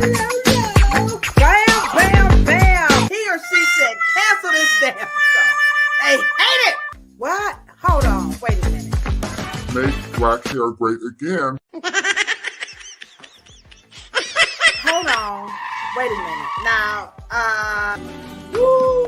Bam, bam, bam. He or she said, cancel this damn show. They hate it. What? Hold on. Wait a minute. Make black hair great again. Hold on. Wait a minute. Now, woo.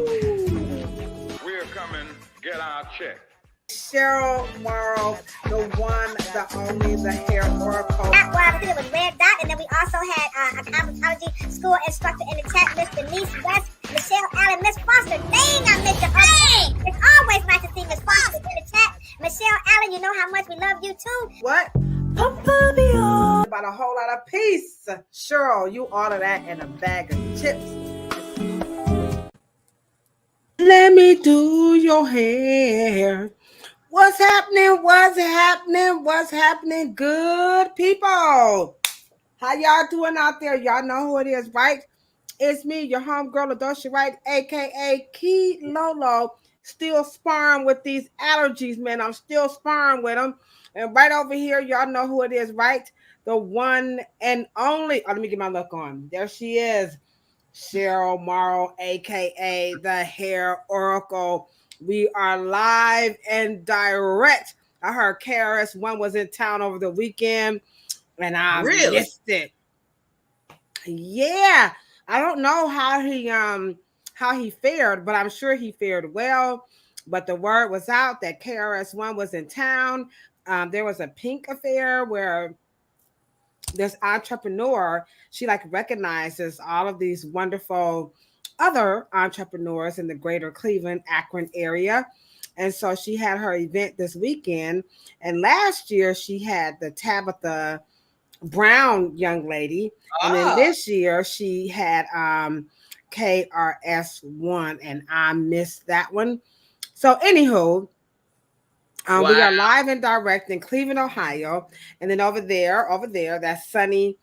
We're coming. Get our check. Cheryl Morrow, the one, the only, the hair oracle. Well, it was Red Dot, and then we also had a cosmetology school instructor in the chat, Miss Denise West, Michelle Allen, Miss Foster. Dang, I missed your hey! It's always nice to see Miss Foster in the chat. Michelle Allen, you know how much we love you too. What? About a whole lot of peace. Cheryl, you order that in a bag of chips. Let me do your hair. What's happening? What's happening? What's happening? Good people. How y'all doing out there? Y'all know who it is, right? It's me, your homegirl, Adosha Wright, a.k.a. Key Lolo. Still sparring with these allergies, man. I'm still sparring with them. And right over here, y'all know who it is, right? The one and only. Oh, let me get my look on. There she is. Cheryl Morrow, a.k.a. the Hair Oracle. We are live and direct. I heard KRS-One was in town over the weekend, and I missed it. Yeah, I don't know how he fared, but I'm sure he fared well. But the word was out that KRS-One was in town. There was a pink affair where this entrepreneur, she like recognizes all of these wonderful other entrepreneurs in the greater Cleveland, Akron area. And so she had her event this weekend. And last year she had the Tabitha Brown young lady. And then this year she had KRS-One, and I missed that one. So anywho, we are live and direct in Cleveland, Ohio. And then over there, that's sunny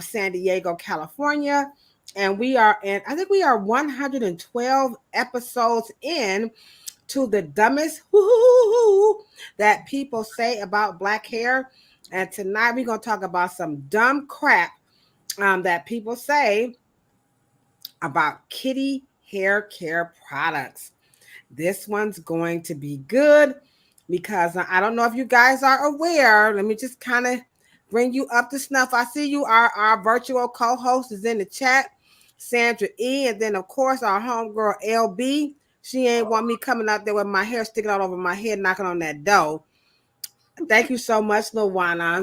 San Diego, California. And we are I think we are 112 episodes in to the dumbest that people say about black hair. And tonight we're going to talk about some dumb crap that people say about Kiddie hair care products. This one's going to be good because I don't know if you guys are aware. Let me just kind of bring you up to snuff. I see you. Our virtual co-host is in the chat, Sandra E. And then, of course, our homegirl, LB. She ain't want me coming out there with my hair sticking out over my head, knocking on that door. Thank you so much, Luana.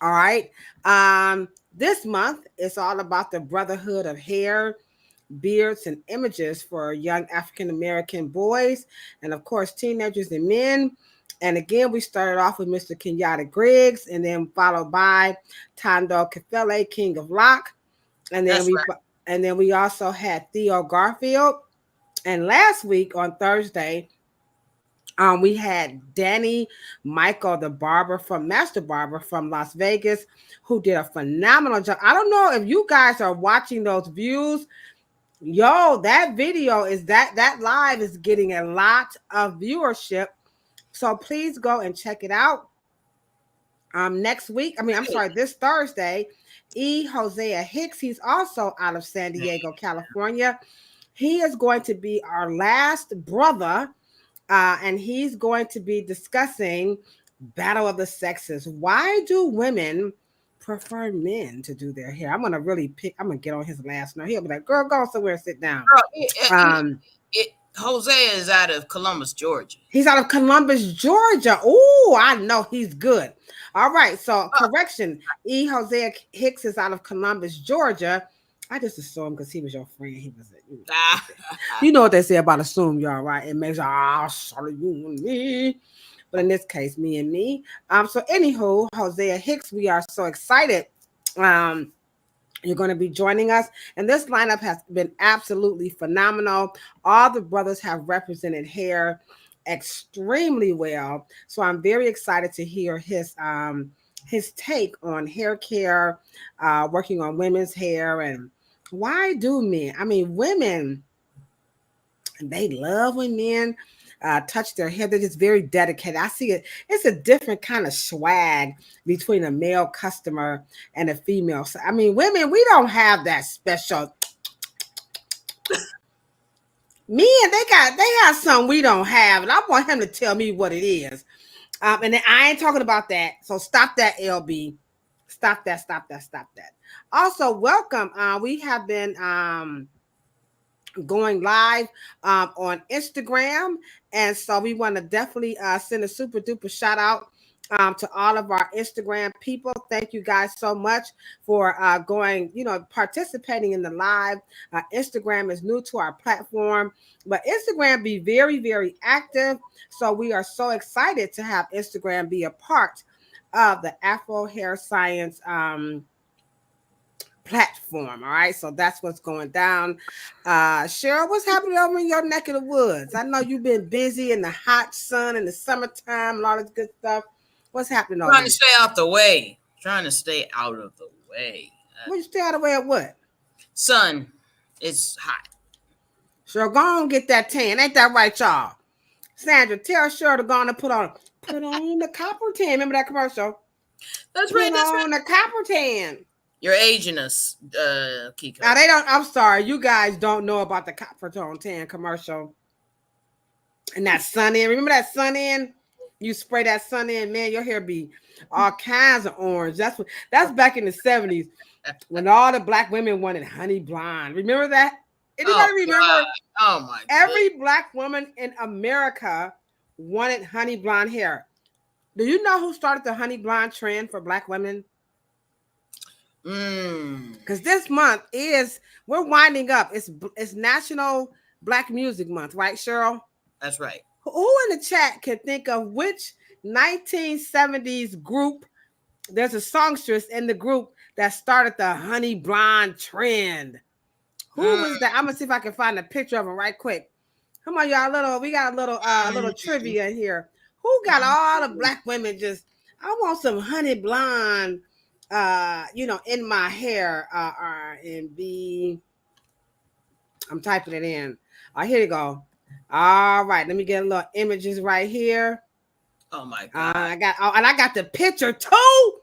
All right. This month, it's all about the brotherhood of hair, beards, and images for young African-American boys, and, of course, teenagers and men. And again, we started off with Mr. Kenyatta Griggs, and then followed by Tondo Kefele, King of Lock. And then we also had Theo Garfield. And last week on Thursday, we had Danny Michael, the master barber from Las Vegas, who did a phenomenal job. I don't know if you guys are watching those views. Yo, that video that live is getting a lot of viewership. So please go and check it out. This Thursday, Hosea Hicks, he's also out of San Diego, California. He is going to be our last brother, and he's going to be discussing Battle of the Sexes. Why do women prefer men to do their hair? I'm going to get on his last note. He'll be like, girl, go somewhere and sit down. Hosea is out of Columbus, Georgia. He's out of Columbus, Georgia. Oh, I know he's good. All right. So correction. Hosea Hicks is out of Columbus, Georgia. I just assumed because he was your friend. He was you know what they say about assume, y'all, right? It makes sorry, you and me. But in this case, me and me. So anywho, Hosea Hicks, we are so excited. You're going to be joining us. And this lineup has been absolutely phenomenal. All the brothers have represented hair extremely well. So I'm very excited to hear his take on hair care, working on women's hair. And why do men? I mean, women, they love when men touch their hair. They're just very dedicated. I see it. It's a different kind of swag between a male customer and a female. So, I mean, women, we don't have that special. Men, they have something we don't have, and I want him to tell me what it is. And then I ain't talking about that. So stop that, LB. Stop that. Also, welcome. We have been going live on Instagram, and so we want to definitely send a super duper shout out to all of our Instagram people. Thank you guys so much for participating in the live. Instagram is new to our platform, but Instagram be very, very active. So we are so excited to have Instagram be a part of the Afro Hair Science platform. All right, so that's what's going down. Cheryl, what's happening over in your neck of the woods? I know you've been busy in the hot sun in the summertime and all this good stuff. What's happening over Trying to stay out the way. Trying to stay out of the way. Will you stay out of the way of what? Sun. It's hot. Cheryl, go on and get that tan. Ain't that right, y'all? Sandra, tell Cheryl to go on and put on the copper tan. Remember that commercial? That's right. That's on right. the copper tan. You're aging us, Kiko. Now they don't. I'm sorry, you guys don't know about the copper tone tan commercial. And that sun in. Remember that sun in? You spray that sun in, man. Your hair be all kinds of orange. That's back in the 70s when all the black women wanted honey blonde. Remember that? Anybody remember? God. Oh my! Every black woman in America wanted honey blonde hair. Do you know who started the honey blonde trend for black women? Because this month we're winding up. It's National Black Music Month, right, Cheryl? That's right. Who in the chat can think of which 1970s group? There's a songstress in the group that started the honey blonde trend. Who was that? I'm gonna see if I can find a picture of him right quick. Come on, y'all. We got a little trivia here. Who got all the black women just? I want some honey blonde. In my hair, R&B. I'm typing it in. Here you go. All right, let me get a little images right here. Oh my God! I got the picture too.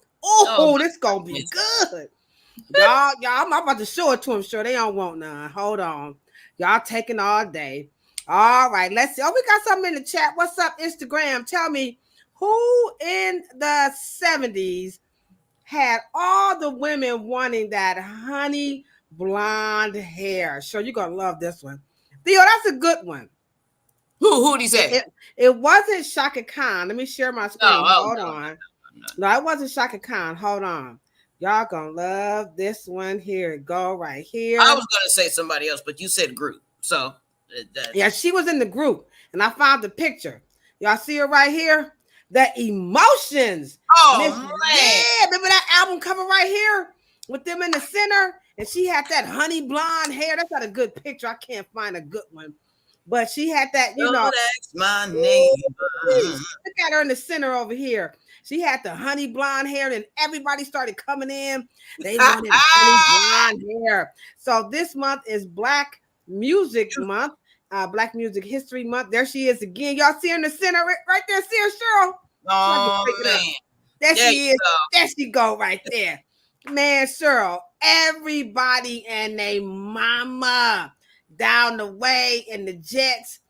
This gonna be good. y'all. I'm about to show it to them. Sure, they don't want none. Hold on, y'all taking all day. All right, let's see. We got something in the chat. What's up, Instagram? Tell me who in the 70s had all the women wanting that honey blonde hair. Sure, you're gonna love this one. Theo, that's a good one. Who did he say? It wasn't Shaka Khan. Let me share my screen. Hold on. No, it wasn't Shaka Khan. Hold on. Y'all gonna love this one. Here it go right here. I was gonna say somebody else, but you said group. So yeah, she was in the group, and I found the picture. Y'all see her right here? The Emotions. Oh, man. Yeah, remember that album cover right here with them in the center? And she had that honey blonde hair. That's not a good picture. I can't find a good one. But she had that, that's my name. Look at her in the center over here. She had the honey blonde hair, and everybody started coming in. They wanted honey blonde hair. So this month is Black Music Month. Black Music History Month. There she is again. Y'all see her in the center right there. See her, Cheryl? Oh, man. There she is. There she go right there. Man, Cheryl, everybody and they mama down the way in the jets.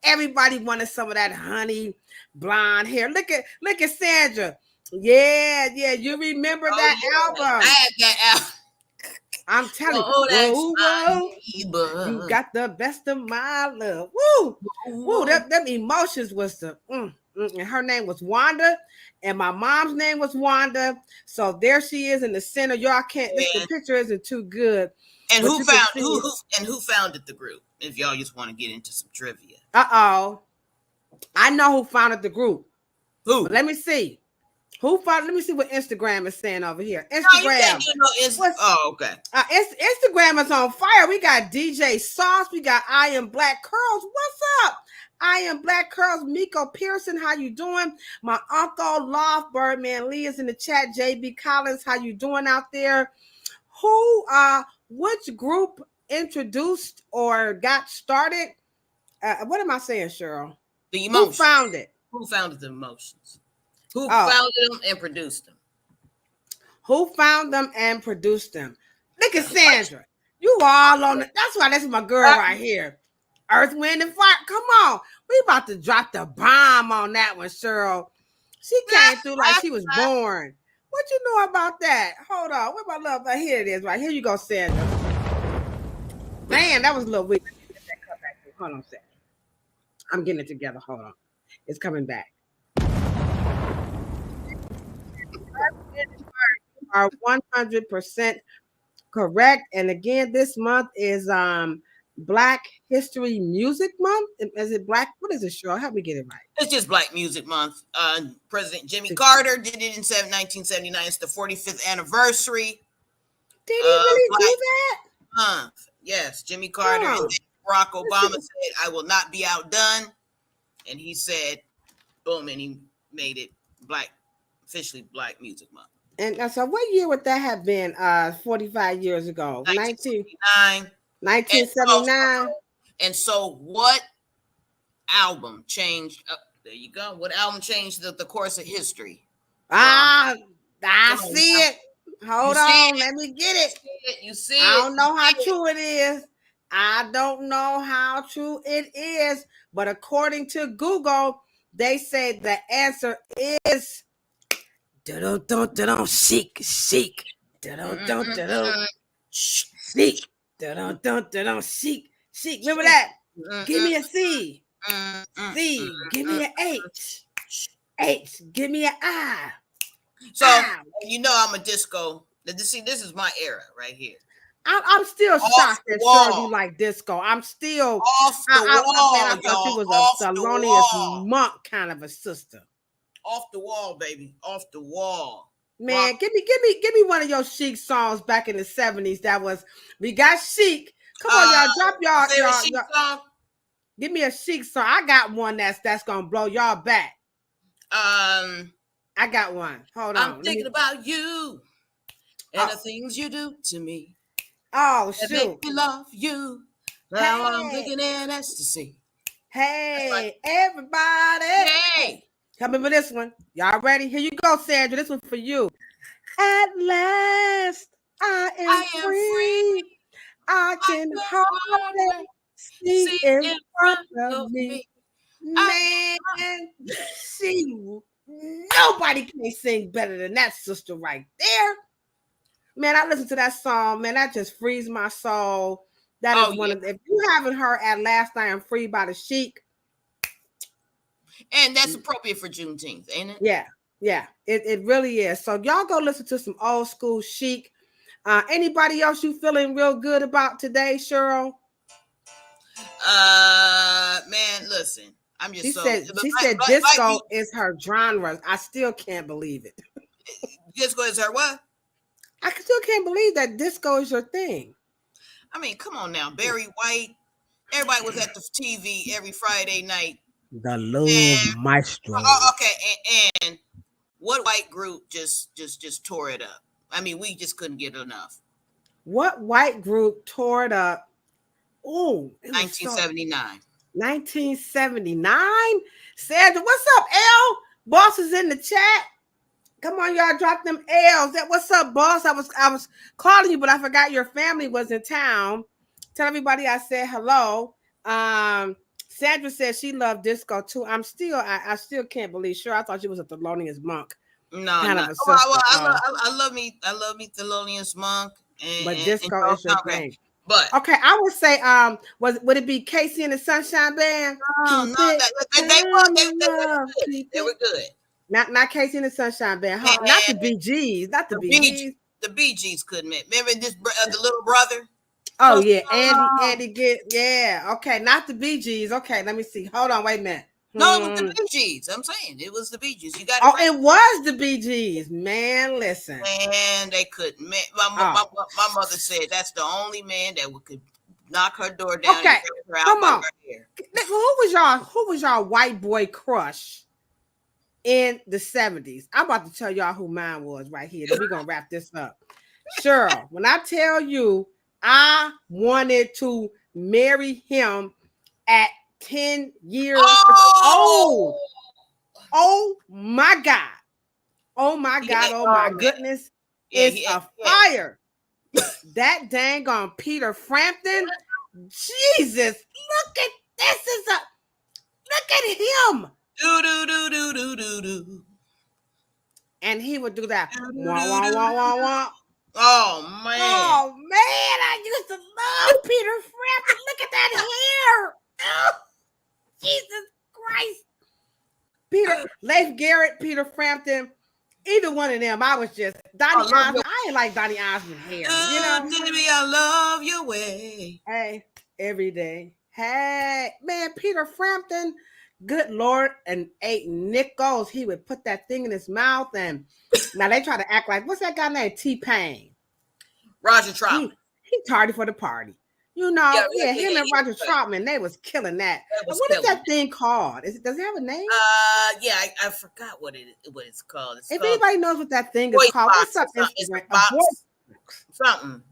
Everybody wanted some of that honey blonde hair. Look at Sandra. Yeah. You remember that album? I had that album. I'm telling you, you got the best of my love. Woo, them Emotions was the and her name was Wanda, and my mom's name was Wanda. So there she is in the center. Y'all can't. The picture isn't too good. And who founded the group? If y'all just want to get into some trivia. I know who founded the group. Who? But let me see. Let me see what Instagram is saying over here. Instagram. Okay. Instagram is on fire. We got DJ Sauce. We got I Am Black Curls. What's up? I Am Black Curls. Miko Pearson, how you doing? My uncle Loft Birdman Lee is in the chat. JB Collins, how you doing out there? Which group introduced or got started? What am I saying, Cheryl? The emotions. Who found it? Who founded the emotions? Who founded them and produced them? Who found them and produced them? Look at Sandra. You all on it. That's why that's my girl right here. Earth, Wind, and Fire. Come on. We about to drop the bomb on that one, Cheryl. She came through like she was born. What you know about that? Hold on. Where my love? Here it is. Right here you go, Sandra. Man, that was a little weak. Hold on a second. I'm getting it together. Hold on. It's coming back. Are 100% correct. And again, this month is Black History Music Month. Is it Black? What is it, Cheryl? Help me get it right. It's just Black Music Month. President Jimmy Carter did it in 1979. It's the 45th anniversary. Did he really do that? Yes, Jimmy Carter. And then Barack Obama said, "I will not be outdone," and he said, "Boom!" and he made it officially Black Music Month. And so, what year would that have been? 45 years ago, 1979. 1979. And so, what album changed? There you go. What album changed the course of history? I see it. Hold on, let me get it. You see it. I don't know how true it is. I don't know how true it is, but according to Google, they say the answer is chic, chic, chic, chic. Remember that? Give me a C. C. Give me an H. H. Give me an I. So you know I'm a disco. See, this is my era right here. I'm still shocked that Cheryl you like disco. I'm still off the wall. I thought she was a Thelonious Monk kind of a sister. Off the wall, baby. Off the wall. Man, give me one of your Chic songs back in the 70s. That was We Got Chic. Come on, y'all, drop y'all. Chic song? Give me a Chic song. I got one that's gonna blow y'all back. I got one. Hold on. I'm thinking about you and the things you do to me. Oh, that shoot. make me love you. Now I'm thinking in ecstasy. Hey, everybody. Hey. Come in for this one. Y'all ready? Here you go, Sandra. This one for you. At last, I am free. I can hardly see in front of me. Man, see, nobody can sing better than that sister right there. Man, I listen to that song. Man, that just frees my soul. That is one of. If you haven't heard "At Last I Am Free" by the Chic, and that's appropriate for Juneteenth, ain't it? Yeah, it really is. So y'all go listen to some old school Chic. Anybody else you feeling real good about today, Cheryl? Man, listen. I'm just she said disco is her genre. I still can't believe it. Disco is her what? I still can't believe that disco is your thing. I mean, come on now. Barry White. Everybody was at the TV every Friday night. The Love Maestro. Okay, and what white group just tore it up? I mean, we just couldn't get enough. What white group tore it up? Oh, 1979. 1979. Sandra, what's up, L? Boss is in the chat. Come on, y'all, drop them L's. What's up, boss? I was calling you, but I forgot your family was in town. Tell everybody I said hello. Sandra said she loved disco too. I still can't believe. Sure, I thought she was a Thelonious Monk. No. I love me Thelonious Monk. But disco is your thing. But okay, I would say, would it be Casey and the Sunshine Band? No, they were good. Not Casey and the Sunshine Band. Not the Bee Gees. Not the Bee Gees. The Bee Gees couldn't make. Remember this the little brother? Oh yeah, Andy get okay. Not the Bee Gees. Okay, let me see. Hold on, wait a minute. No, it was the Bee Gees. I'm saying it was the Bee Gees. You got it. Oh, right. It was the Bee Gees. Man, listen. Man, they couldn't. My mother said that's the only man that could knock her door down. Okay, come on. Who was y'all white boy crush in the 70s? I'm about to tell y'all who mine was right here. Then we're gonna wrap this up. Cheryl, when I tell you I wanted to marry him at 10 years Oh! old. Oh my God. Oh my God. Oh my goodness. Yeah, It's a fire. That dang on Peter Frampton. Jesus. Look at this. Look at him. Do. And he would do that. Wah, wah, wah, wah, wah. Oh man. Oh man, I used to love Peter Frampton. Look at that hair. Oh, Jesus Christ. Leif Garrett, Peter Frampton, either one of them. I was just Donnie Osmond. I ain't like Donnie Osmond hair. You know, baby, I love your way. Hey, every day. Hey, man, Peter Frampton. Good Lord, and ate nickels. He would put that thing in his mouth, and now they try to act like what's that guy named T-Pain? Roger Troutman. He tardy for the party. You know, him and Roger Troutman, they was killing that. What is that thing called? Does it have a name? Yeah, I forgot what it's called. If anybody knows what that thing is called, what's up, Instagram? Something.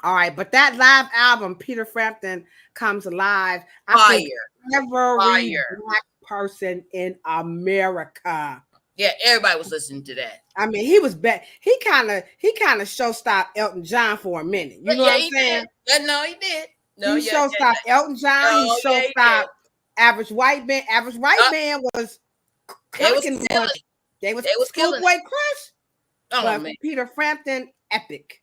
All right, but that live album, Peter Frampton Comes Alive. I think every black person in America. Yeah, everybody was listening to that. I mean, he was bad. He kind of show stopped Elton John for a minute. You know what I'm saying? No, he did. No, he show stopped Elton John. He show stopped Average White Band. Average White Band was killing. They was Schoolboy Crush. Oh but man, Peter Frampton, epic.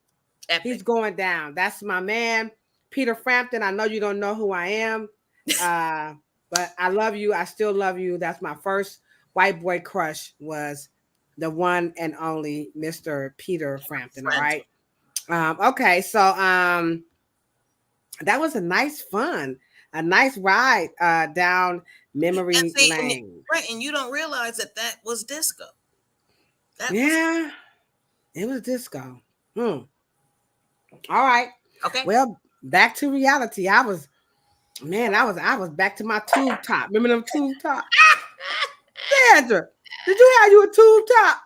He's going down. That's my man, Peter Frampton. I know you don't know who I am, but I love you. I still love you. That's my first white boy crush, was the one and only Mr. Peter Frampton. All right. Okay. So that was a nice ride down memory lane. Right. And you don't realize that was disco. It was disco. All right. Okay. Well, back to reality. I was back to my tube top. Remember them tube top? Sandra, did you have you a tube top?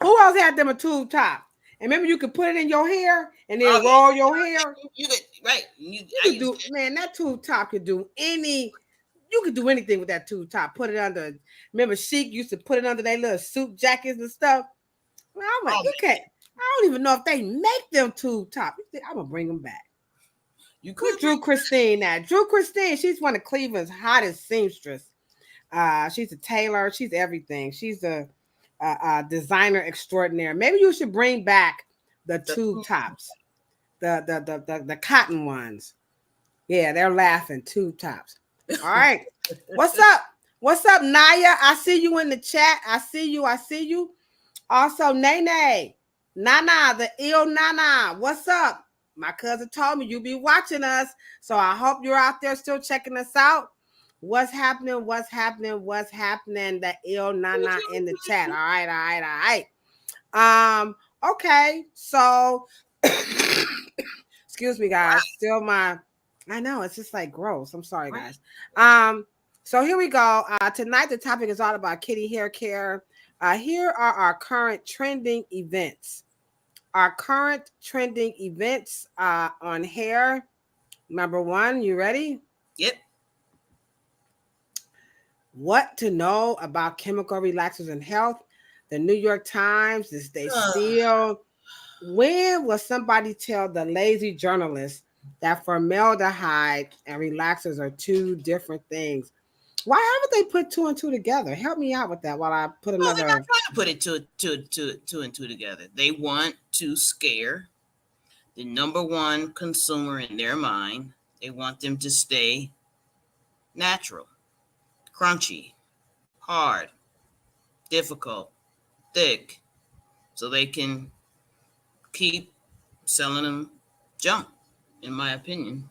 Who else had them a tube top? And remember, you could put it in your hair and then roll your hair. You could, right? Man, that tube top could do any. You could do anything with that tube top. Put it under. Remember, Chic used to put it under their little suit jackets and stuff. Well, I'm like, you can't. I don't even know if they make them tube top. I'm gonna bring them back. You could Drew Christine now. Drew Christine, she's one of Cleveland's hottest seamstress. She's a tailor. She's everything. She's a designer extraordinaire. Maybe you should bring back the tube tops, the cotton ones. Yeah, they're laughing. Tube tops. All right. What's up? What's up, Naya? I see you in the chat. I see you. Also, Nene, Nana, the ill Nana. What's up? My cousin told me you be watching us, so I hope you're out there still checking us out. What's happening? The ill Nana in the chat. All right. Okay, so excuse me, guys. I know it's just like gross. I'm sorry, guys. So here we go. Tonight the topic is all about Kiddie hair care. Here are our current trending events. On hair. Number one, you ready? Yep. What to know about chemical relaxers and health. The New York Times, is they still. When will somebody tell the lazy journalist that formaldehyde and relaxers are two different things? Why haven't they put two and two together? Help me out with that while I put another. They're not trying to put it two and two together. They want to scare the number one consumer in their mind. They want them to stay natural, crunchy, hard, difficult, thick, so they can keep selling them junk, in my opinion.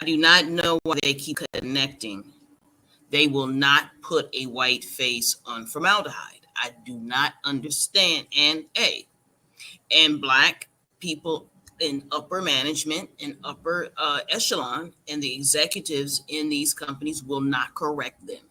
I do not know why they keep connecting. They will not put a white face on formaldehyde. I do not understand. And black people in upper management and upper echelon and the executives in these companies will not correct them.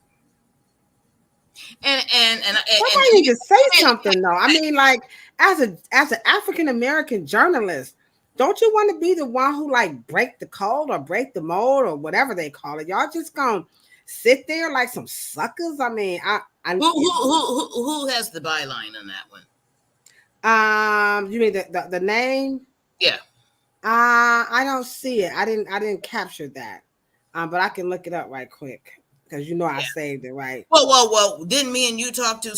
And somebody need to say something though. I mean, like, as an African American journalist, don't you want to be the one who like break the code or break the mold or whatever they call it? Y'all just gonna sit there like some suckers? I mean, Who has the byline on that one? You mean the name? Yeah. I don't see it. I didn't capture that. But I can look it up right quick because I saved it right. Well. Didn't me and you talk to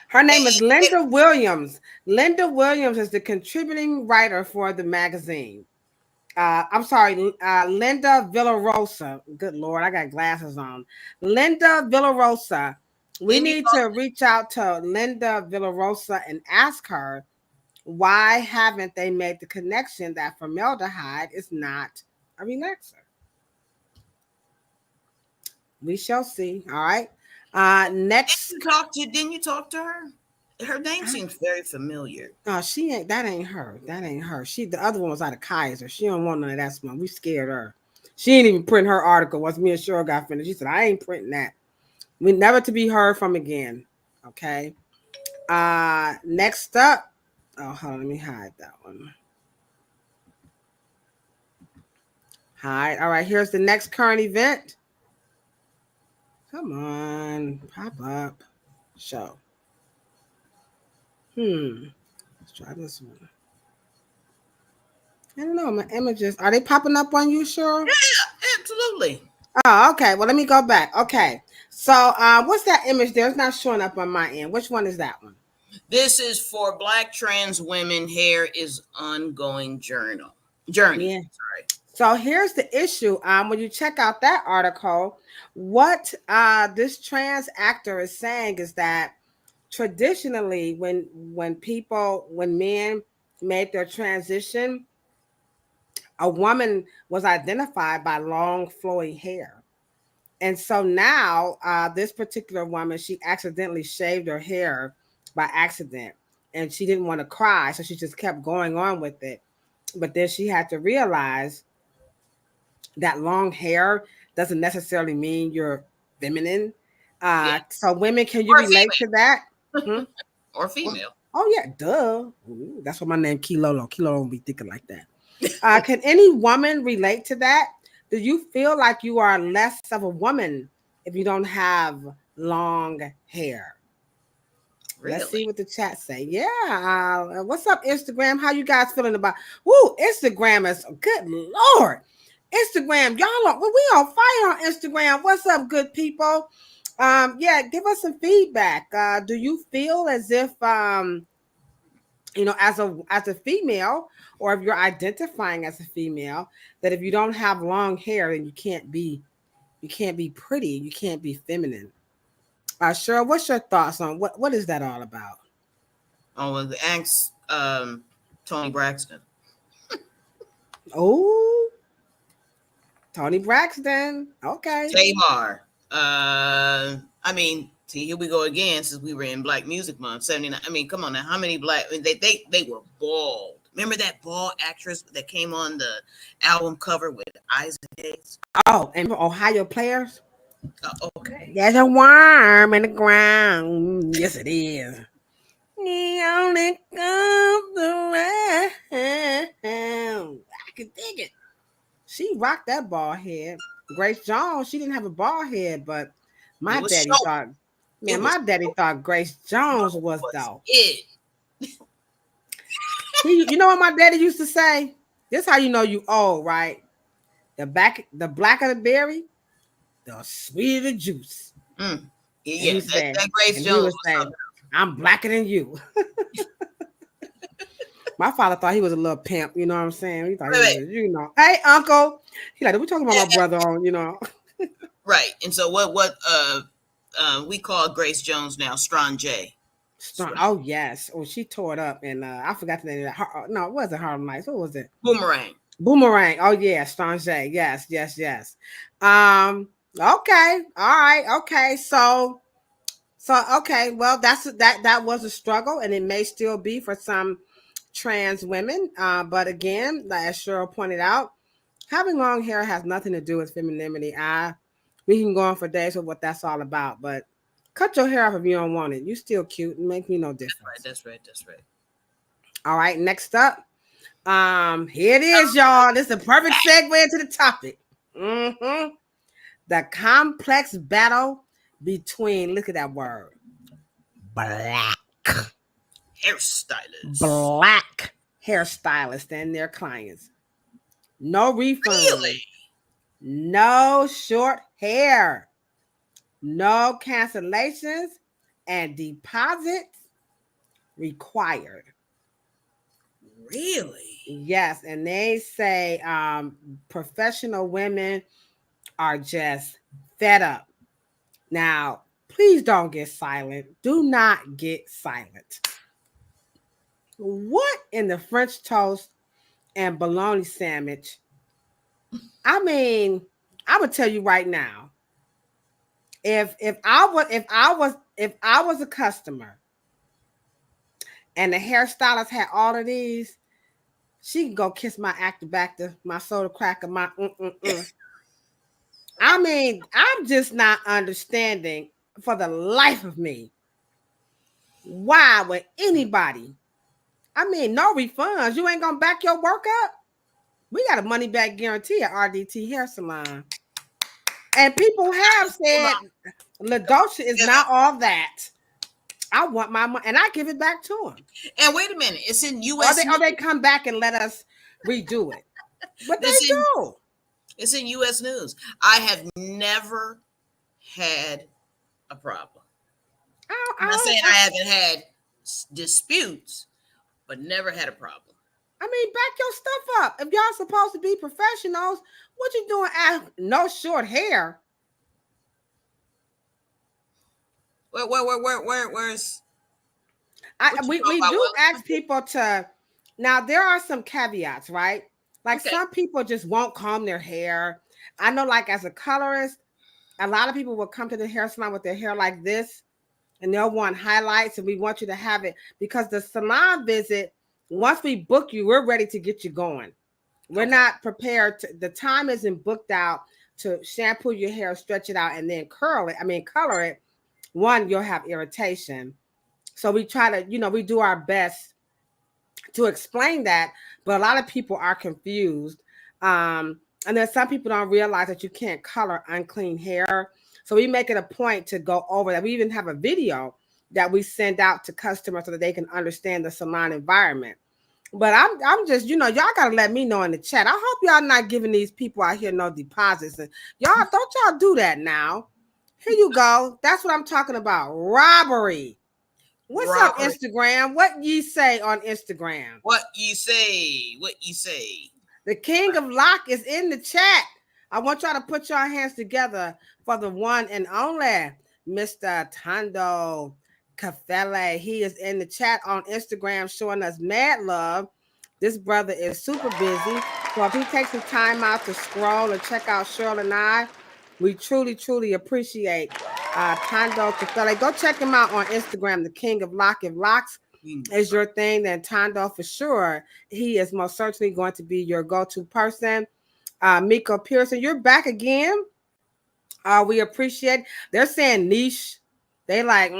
Her name is Linda Williams. Linda Williams is the contributing writer for the magazine. I'm sorry, Linda Villarosa. Good Lord, I got glasses on. Linda Villarosa. We need to reach out to Linda Villarosa and ask her why haven't they made the connection that formaldehyde is not a relaxer. We shall see. All right. Next. Didn't you talk to her? Her name seems very familiar. Oh, she ain't. That ain't her. That ain't her. The other one was out of Kaiser. She don't want none of that one. We scared her. She ain't even print her article once me and Cheryl got finished. She said, I ain't printing that. We never to be heard from again. Okay. Next up. Oh, hold on. Let me hide that one. Hide. All right. Here's the next current event. Come on. Pop up. Show. Let's try this one. I don't know. My images, are they popping up on you, Cheryl? Yeah, absolutely. Oh, okay. Well, let me go back. Okay. So what's that image there? It's not showing up on my end. Which one is that one? This is for Black trans women. Hair is ongoing journey. Yeah. Sorry. So here's the issue. When you check out that article, what this trans actor is saying is that traditionally when men made their transition, a woman was identified by long flowing hair. And so now this particular woman, she accidentally shaved her hair by accident and she didn't want to cry. So she just kept going on with it. But then she had to realize that long hair doesn't necessarily mean you're feminine. So women, can you relate to that? Or female. Oh yeah, duh. Ooh, that's what my name Kilolo. Kilolo won't be thinking like that. Can any woman relate to that? Do you feel like you are less of a woman if you don't have long hair? Really? Let's see what the chat say. Yeah. What's up, Instagram? How you guys feeling about? Woo, Instagram is good Lord. Instagram, y'all we on fire on Instagram. What's up, good people? Yeah, give us some feedback. Do you feel as if as a female, or if you're identifying as a female, that if you don't have long hair, then you can't be pretty, you can't be feminine? Cheryl, what's your thoughts on what is that all about? Oh, well, ask Tony Braxton. Oh, Tony Braxton. Okay. Tamar. I mean, see, here we go again. Since we were in Black Music Month, 79. I mean, come on now. How many black? I mean, they were bald. Remember that bald actress that came on the album cover with eyes and eggs? Oh, and Ohio Players. Okay. There's a worm in the ground. Yes, it is. He only comes around. I can dig it. She rocked that bald head. Grace Jones, she didn't have a bald head, but my daddy thought Grace Jones was though. You know what my daddy used to say? This is how you know you old, right? The blacker the berry, the sweeter the juice. Yeah, that Grace Jones was saying, I'm blacker than you. My father thought he was a little pimp, you know what I'm saying? He thought he was, hey, uncle. He like, we talking about my brother on, Right. And so what we call Grace Jones now, Strong J. Oh, yes. Oh, she tore it up. And I forgot the name of that. No, it wasn't Harlem Nights. What was it? Boomerang. Oh, yeah. Strong J. Yes. Okay. All right. Okay. So okay. Well, that was a struggle, and it may still be for some trans women. But again, as Cheryl pointed out, having long hair has nothing to do with femininity. We can go on for days with what that's all about, but Cut your hair off if you don't want it. You still cute. It make me no difference. That's right. All right, next up. Here it is, y'all. This is a perfect segue into the topic. The complex battle between, look at that word, black hairstylists and their clients. No refund. Really? No short hair. No cancellations and deposits required. Really? Yes, and they say professional women are just fed up. Now, please don't get silent. Do not get silent. What in the French toast and bologna sandwich? I mean, I would tell you right now, if I was a customer and the hairstylist had all of these, she can go kiss my Activactor, my soda cracker, my I mean, I'm just not understanding for the life of me why would anybody, I mean, no refunds. You ain't gonna back your work up. We got a money back guarantee at RDT Hair Salon. And people have said La Dolce is not all that. I want my money, and I give it back to them. And wait a minute, it's in U.S. Or they come back and let us redo it. But they do. It's in U.S. News. I have never had a problem. I'm not saying I haven't had disputes, but never had a problem. I mean, back your stuff up. If y'all supposed to be professionals, what you doing at no short hair? Where's? We do ask people to. Now there are some caveats, right? Like some people just won't comb their hair. I know, like as a colorist, a lot of people will come to the hair salon with their hair like this, and they'll want highlights, and we want you to have it because the salon visit. Once we book you, we're ready to get you going. We're not prepared. The time isn't booked out to shampoo your hair, stretch it out, and then color it. One, you'll have irritation. So we try to, we do our best to explain that, but a lot of people are confused. And then some people don't realize that you can't color unclean hair. So we make it a point to go over that. We even have a video that we send out to customers so that they can understand the salon environment. But I'm just, y'all got to let me know in the chat. I hope y'all not giving these people out here no deposits. And don't y'all do that now. Here you go. That's what I'm talking about. Robbery. What's up, Instagram? What ye say on Instagram? What ye say? The King of Lock is in the chat. I want y'all to put your hands together for the one and only Mr. Tando Kafele. He is in the chat on Instagram showing us mad love. This brother is super busy. So if he takes some time out to scroll and check out Cheryl and I, we truly, truly appreciate Tando Kafele. Go check him out on Instagram, the King of Lock. If locks is your thing, then Tando for sure. He is most certainly going to be your go-to person. Miko Pearson, you're back again. We appreciate. They're saying niche. They like,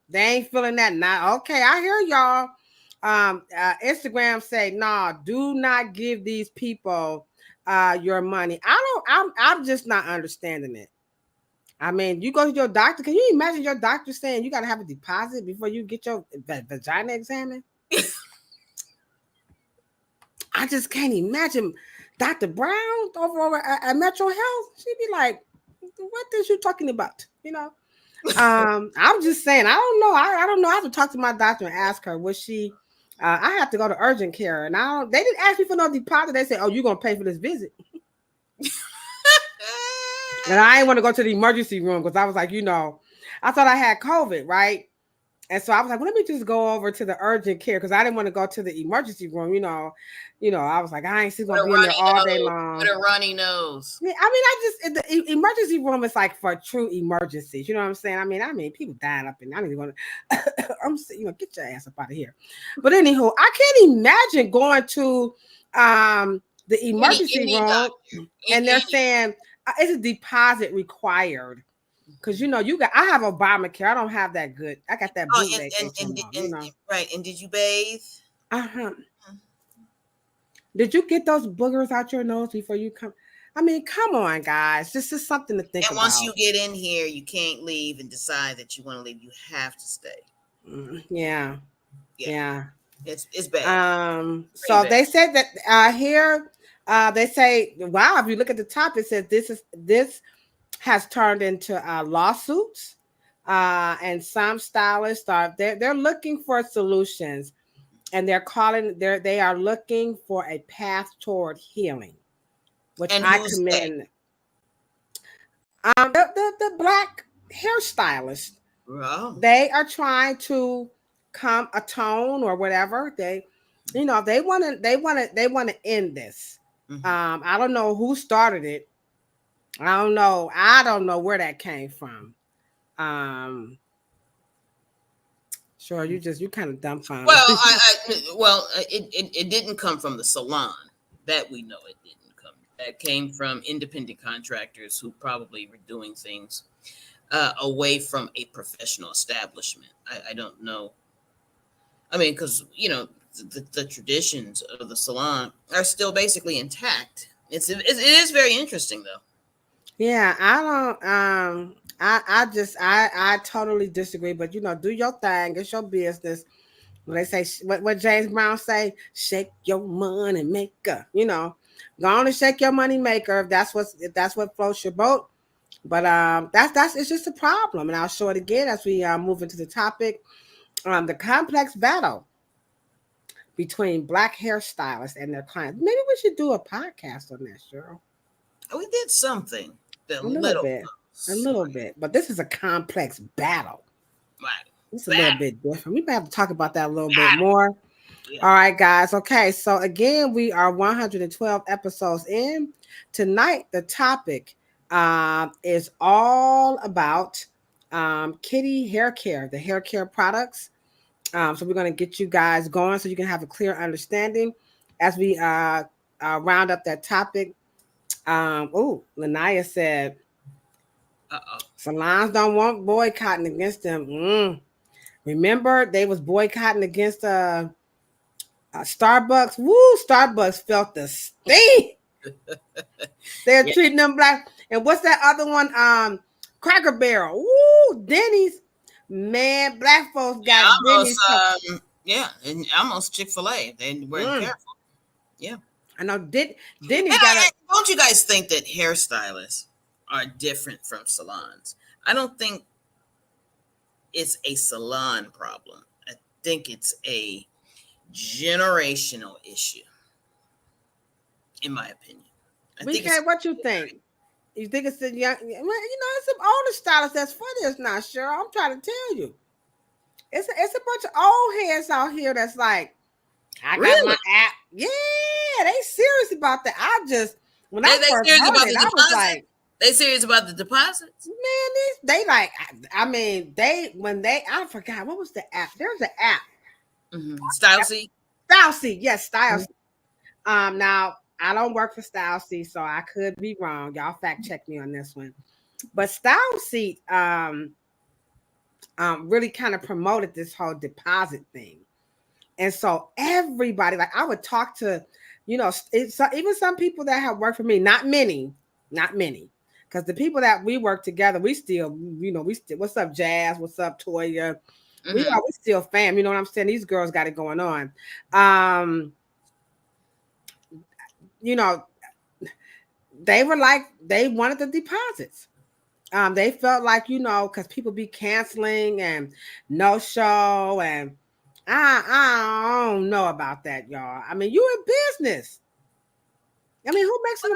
they ain't feeling that now. Okay, I hear y'all. Instagram say, nah, do not give these people your money. I'm just not understanding it. I mean, you go to your doctor. Can you imagine your doctor saying you got to have a deposit before you get your vagina examined? I just can't imagine Dr. Brown over at Metro Health. She'd be like, what is you talking about? I'm just saying, I don't know. I don't know. I have to talk to my doctor and ask her, was she, I have to go to urgent care. And they didn't ask me for no deposit. They said, oh, you're going to pay for this visit. And I didn't want to go to the emergency room because I was like, I thought I had COVID, right? And so I was like, well, let me just go over to the urgent care because I didn't want to go to the emergency room. I was like, I ain't still going to be in there all day long. With a runny nose. The emergency room is like for true emergencies. You know what I'm saying? I mean, people dying up in there. I don't even want to, I'm saying, get your ass up out of here. But anywho, I can't imagine going to the emergency room and they're saying, it's a deposit required. Because you got. I have Obamacare. I don't have that good. I got that bootleg HMO. Right. And did you bathe? Uh-huh. Did you get those boogers out your nose before you come? I mean, come on, guys. This is something to think And about. once you get in here, you can't leave and decide that you want to leave. You have to stay. Yeah. It's bad. So bad. they said that here, they say, wow, if you look at the top, it says this has turned into lawsuits. And some stylists they're looking for solutions, and they are looking for a path toward healing, which I commend. The black hairstylist. Wow. They are trying to atone or whatever. They want to end this. Mm-hmm. I don't know who started it. I don't know where that came from. Sure, you kind of dumbfounded. Well, it didn't come from the salon. That we know it didn't come. That came from independent contractors who probably were doing things away from a professional establishment. I don't know. I mean, because the traditions of the salon are still basically intact. It is very interesting though. Yeah, I don't. I totally disagree. But do your thing. It's your business. When they say what James Brown say, shake your money maker. Go on and shake your money maker if that's what floats your boat. But that's it's just a problem, and I'll show it again as we move into the topic. The complex battle between black hairstylists and their clients. Maybe we should do a podcast on that, Cheryl. We did something. A little bit, but this is a complex battle. Right. It's a little bit different. We might have to talk about that a little bit more. Yeah. All right, guys. Okay, so again, we are 112 episodes in. Tonight, the topic is all about Kiddie hair care, the hair care products. So we're going to get you guys going so you can have a clear understanding as we round up that topic. Lanaya said, salons don't want boycotting against them. Remember, they was boycotting against Starbucks. Woo, Starbucks felt the sting. They're treating them black. And what's that other one? Cracker Barrel. Woo, Denny's. Man, black folks got Denny's. And almost Chick-fil-A. They weren't careful. Yeah. I know. Denny's got Don't you guys think that hairstylists are different from salons? I don't think it's a salon problem. I think it's a generational issue, in my opinion. What you think? You think it's the young? It's some older stylists that's for this now, sure. I'm trying to tell you, it's a bunch of old heads out here that's like, I got my app. Yeah, they serious about that. When I first heard it, I was like, they serious about the deposits? Man, I forgot, what was the app? There's an app. Mm-hmm. StyleSeat? StyleSeat, yes, StyleSeat. Mm-hmm. Now, I don't work for StyleSeat, so I could be wrong. Y'all fact check me on this one. But StyleSeat really kind of promoted this whole deposit thing. And so everybody, like I would talk to, even some people that have worked for me, not many, because the people that we work together, we still, what's up, Jazz? What's up, Toya? Mm-hmm. We still fam. You know what I'm saying? These girls got it going on. They were like, they wanted the deposits. They felt like, because people be canceling and no show, and I don't know about that, y'all. I mean, you in business. I mean, who makes it?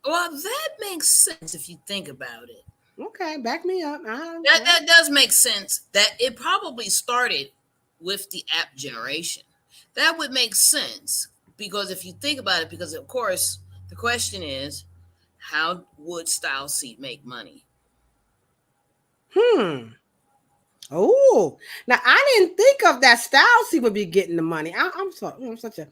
Well, that makes sense if you think about it. Okay, back me up. That does make sense. That it probably started with the app generation. That would make sense because if you think about it, because of course the question is, how would StyleSeat make money? Oh, now I didn't think of that. Styles he would be getting the money. I'm such a.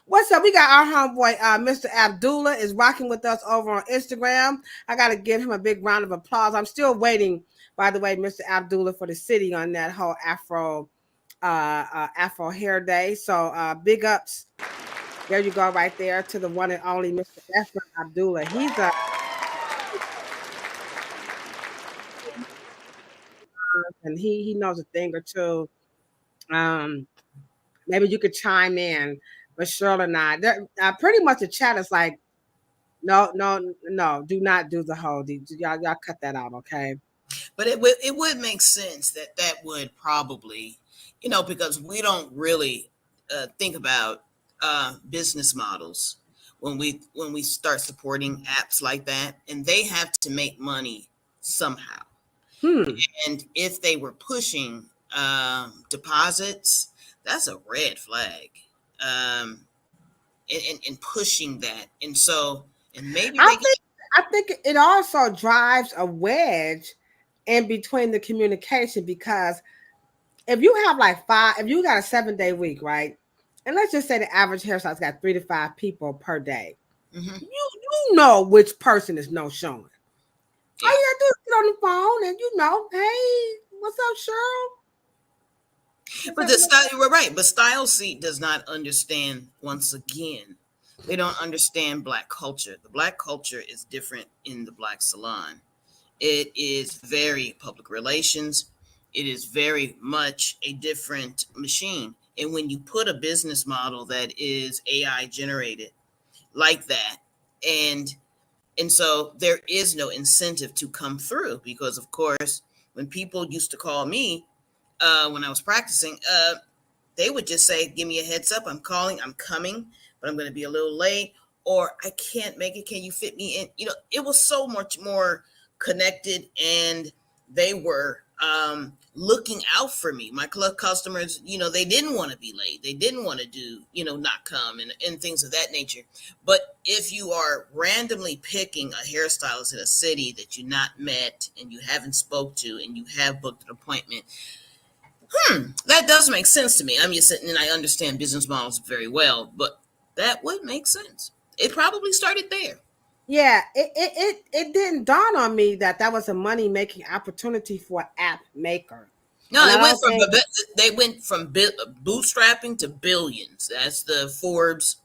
What's up? We got our homeboy, Mr. Abdullah, is rocking with us over on Instagram. I got to give him a big round of applause. I'm still waiting, by the way, Mr. Abdullah, for the city on that whole Afro hair day. So big ups. There you go, right there to the one and only Mr. Efren Abdullah. He's a and he knows a thing or two. Maybe you could chime in, but Cheryl and I, pretty much the chat is like, no, do not do the whole. Y'all cut that out, okay? But it would make sense that would probably, because we don't really think about business models when we start supporting apps like that, and they have to make money somehow. And if they were pushing deposits, that's a red flag. And pushing that, and maybe I think it also drives a wedge in between the communication, because if you have if you got a 7-day week, right? And let's just say the average hairstyle's got 3 to 5 people per day. Mm-hmm. You know which person is no showing. Yeah. All you gotta do is get on the phone and hey, what's up, Cheryl? But the style, you were right. But Style Seat does not understand. Once again, they don't understand Black culture. The Black culture is different in the Black salon. It is very public relations. It is very much a different machine. And when you put a business model that is AI generated like that, and so there is no incentive to come through, because of course, when people used to call me when I was practicing, they would just say, give me a heads up. I'm calling, I'm coming, but I'm going to be a little late, or I can't make it. Can you fit me in? It was so much more connected, and they were looking out for me. My club customers, they didn't want to be late. They didn't want to do, not come and things of that nature. But if you are randomly picking a hairstylist in a city that you not met and you haven't spoke to and you have booked an appointment, that does make sense to me. I'm just sitting and I understand business models very well, but that would make sense. It probably started there. Yeah, it didn't dawn on me that was a money making opportunity for an app maker. No, they went from bootstrapping to billions. That's the Forbes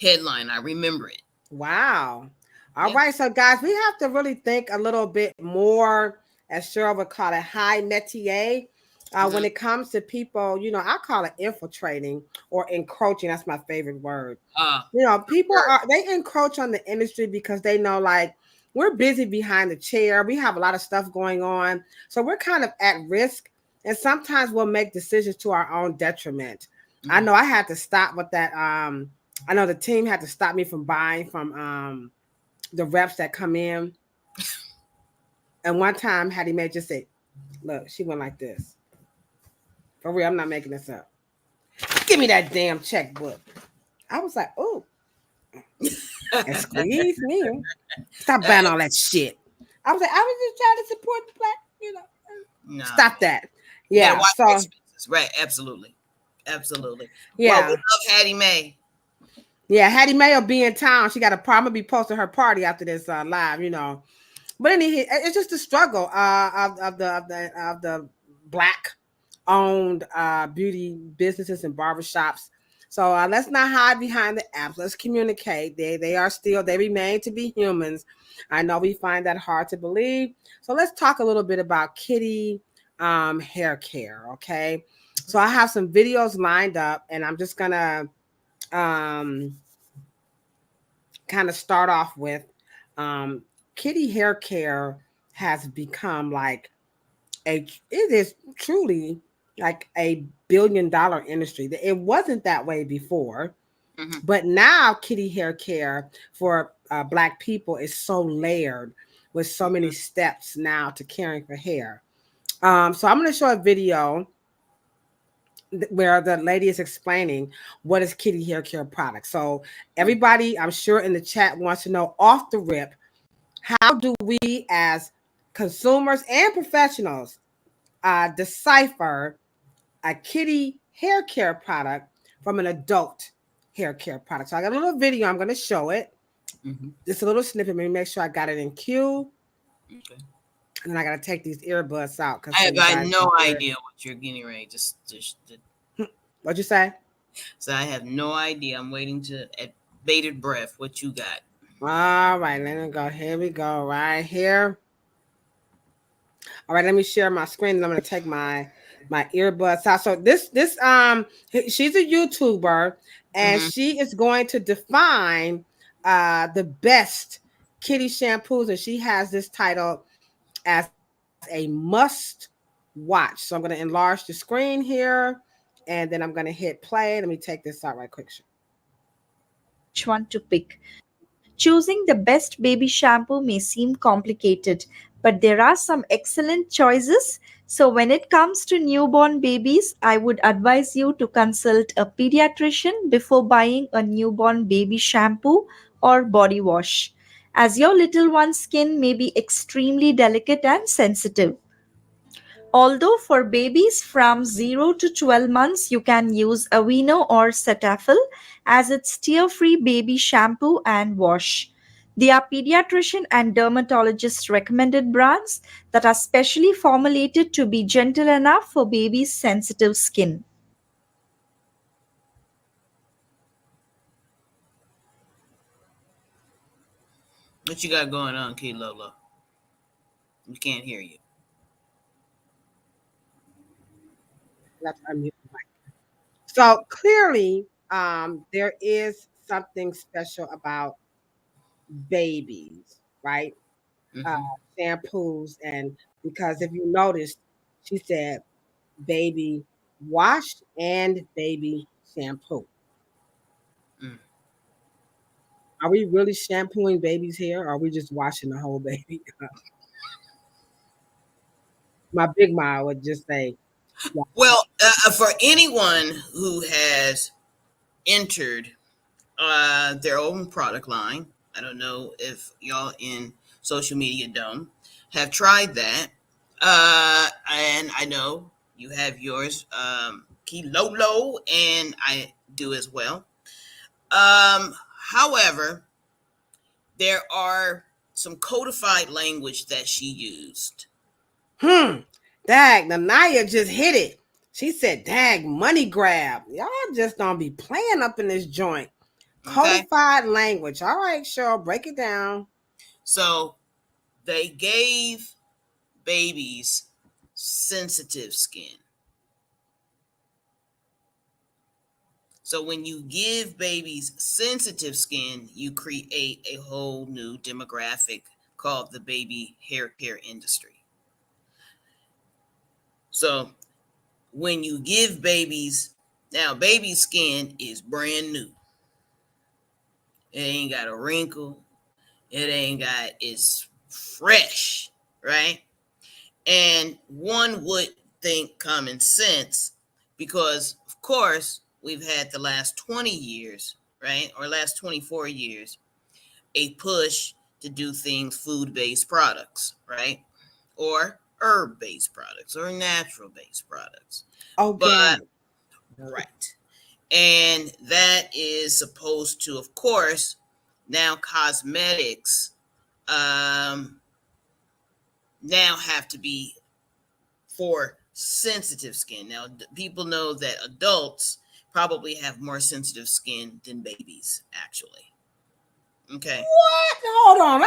headline. I remember it. Wow. All right, so guys, we have to really think a little bit more, as Cheryl would call it, high métier. When it comes to people, I call it infiltrating or encroaching. That's my favorite word. People they encroach on the industry because they know, like, we're busy behind the chair. We have a lot of stuff going on. So we're kind of at risk. And sometimes we'll make decisions to our own detriment. Mm-hmm. I know I had to stop with that. I know the team had to stop me from buying from the reps that come in. And one time Hattie Mae just said, look, she went like this. For real, I'm not making this up. Give me that damn checkbook. I was like, oh. And squeeze me. Stop buying all that shit. I was like, I was just trying to support the Black, No. Stop that. Yeah. So, right. Absolutely. Absolutely. Yeah. Well, we love Hattie Mae. Yeah. Hattie Mae will be in town. She got to probably be posting her party after this live, But anyway, it's just the struggle of the Black owned beauty businesses and barbershops. So let's not hide behind the apps. Let's communicate. They remain to be humans. I know we find that hard to believe. So let's talk a little bit about Kiddie hair care. Okay. So I have some videos lined up, and I'm just gonna kind of start off with Kiddie hair care has become like it is truly like a billion-dollar industry. It wasn't that way before, but now Kiddie hair care for Black people is so layered with so many steps now to caring for hair. So I'm going to show a video where the lady is explaining what is Kiddie hair care product. So everybody, I'm sure in the chat, wants to know off the rip, how do we as consumers and professionals decipher a Kiddie hair care product from an adult hair care product. So I got a little video. I'm going to show it. Mm-hmm. Just a little snippet. Maybe make sure I got it in cue. Okay. And then I got to take these earbuds out. I have no idea what you're getting ready. What'd you say? So I have no idea. I'm waiting at bated breath. What you got? All right, let me go. Here we go. Right here. All right, let me share my screen. And I'm going to take my earbuds out. So this she's a YouTuber, and she is going to define the best Kiddie shampoos, and she has this title as a must watch. So I'm going to enlarge the screen here, and then I'm going to hit play. Let me take this out right quick. Which one to pick? Choosing the best baby shampoo may seem complicated, but there are some excellent choices. So, when it comes to newborn babies, I would advise you to consult a pediatrician before buying a newborn baby shampoo or body wash, as your little one's skin may be extremely delicate and sensitive. Although for babies from 0 to 12 months, you can use Aveeno or Cetaphil as its tear-free baby shampoo and wash. They are pediatrician and dermatologist recommended brands that are specially formulated to be gentle enough for babies' sensitive skin. What you got going on, Key Lola? We can't hear you. So clearly, there is something special about babies, right? Shampoos, and because if you noticed, she said baby wash and baby shampoo. Are we really shampooing babies here, or are we just washing the whole baby? My big mom would just say, well, for anyone who has entered their own product line, I don't know if y'all in social media dumb have tried that. And I know you have yours, Key Lolo, and I do as well. However, there are some codified language that she used. Dag, Nanaya just hit it. She said, dag, money grab. Y'all just don't be playing up in this joint. Codified language. All right, Cheryl, break it down. So they gave babies sensitive skin. So when you give babies sensitive skin, you create a whole new demographic called the baby hair care industry. So when you give babies, now baby skin is brand new. It ain't got a wrinkle. It's fresh, right? And one would think common sense because, of course, we've had the last 20 years, right? Or last 24 years, a push to do things food-based products, right? Or herb-based products or natural-based products. Okay. Right. And that is supposed to, of course, now cosmetics now have to be for sensitive skin. Now, people know that adults probably have more sensitive skin than babies, actually. Okay. What? Hold on.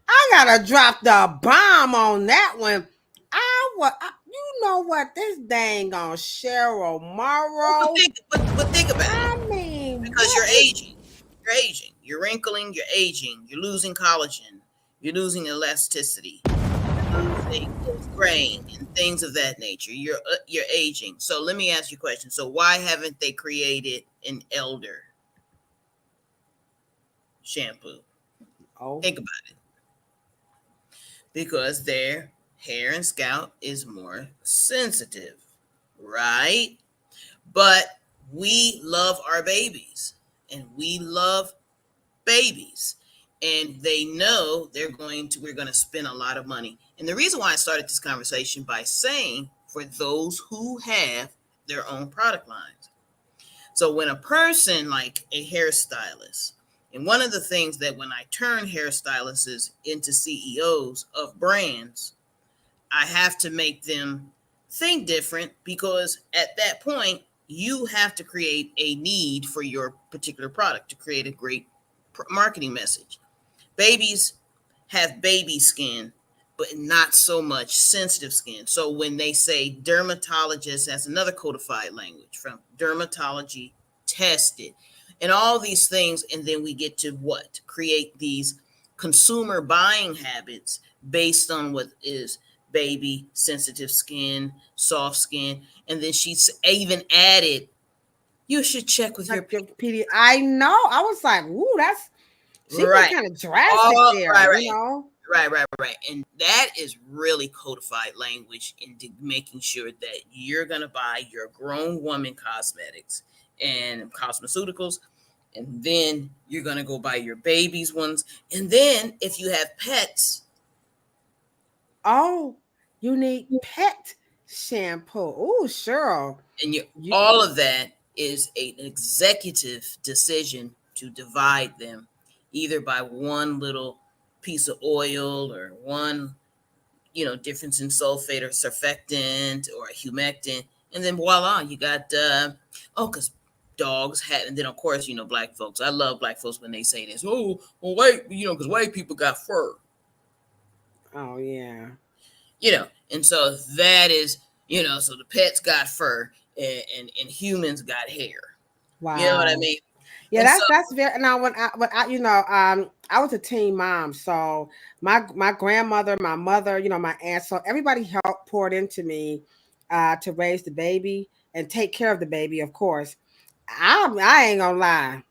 I gotta drop the bomb on that one. You know what? This dang on Cheryl Morrow. But think about it. I mean, because you're aging. You're aging. You're wrinkling. You're aging. You're losing collagen. You're losing elasticity. You're losing grain and things of that nature. You're aging. So let me ask you a question. So why haven't they created an elder shampoo? Think about it. Because their hair and scalp is more sensitive, right? But we love our babies and we love babies. and they know we're going to spend a lot of money. And the reason why I started this conversation by saying for those who have their own product lines. So when a person like a hairstylist, and one of the things that when I turn hairstylists into CEOs of brands, I have to make them think different, because at that point, you have to create a need for your particular product to create a great marketing message. Babies have baby skin, but not so much sensitive skin. So when they say dermatologist, that's another codified language from dermatology tested and all these things. And then we get to what? Create these consumer buying habits based on what is baby sensitive skin, soft skin. And then she's even added, you should check with your PD. I know. I was like, ooh, that's she was kind of drastic there, right. you know. Right. And that is really codified language into making sure that you're going to buy your grown woman cosmetics and cosmeceuticals. And then you're going to go buy your baby's ones. And then if you have pets. Oh, you need pet shampoo. Oh, sure. And all of that is an executive decision to divide them either by one little piece of oil or one, difference in sulfate or surfactant or humectant. And then voila, you got, because dogs had, and then of course, black folks. I love black folks when they say this. Oh, well, because white people got fur. Oh, yeah. And so that is, so the pets got fur and humans got hair. Wow. You know what I mean? Yeah, that's very. Now when I I was a teen mom, so my grandmother, my mother, my aunt, so everybody helped poured into me to raise the baby and take care of the baby. Of course, I ain't gonna lie,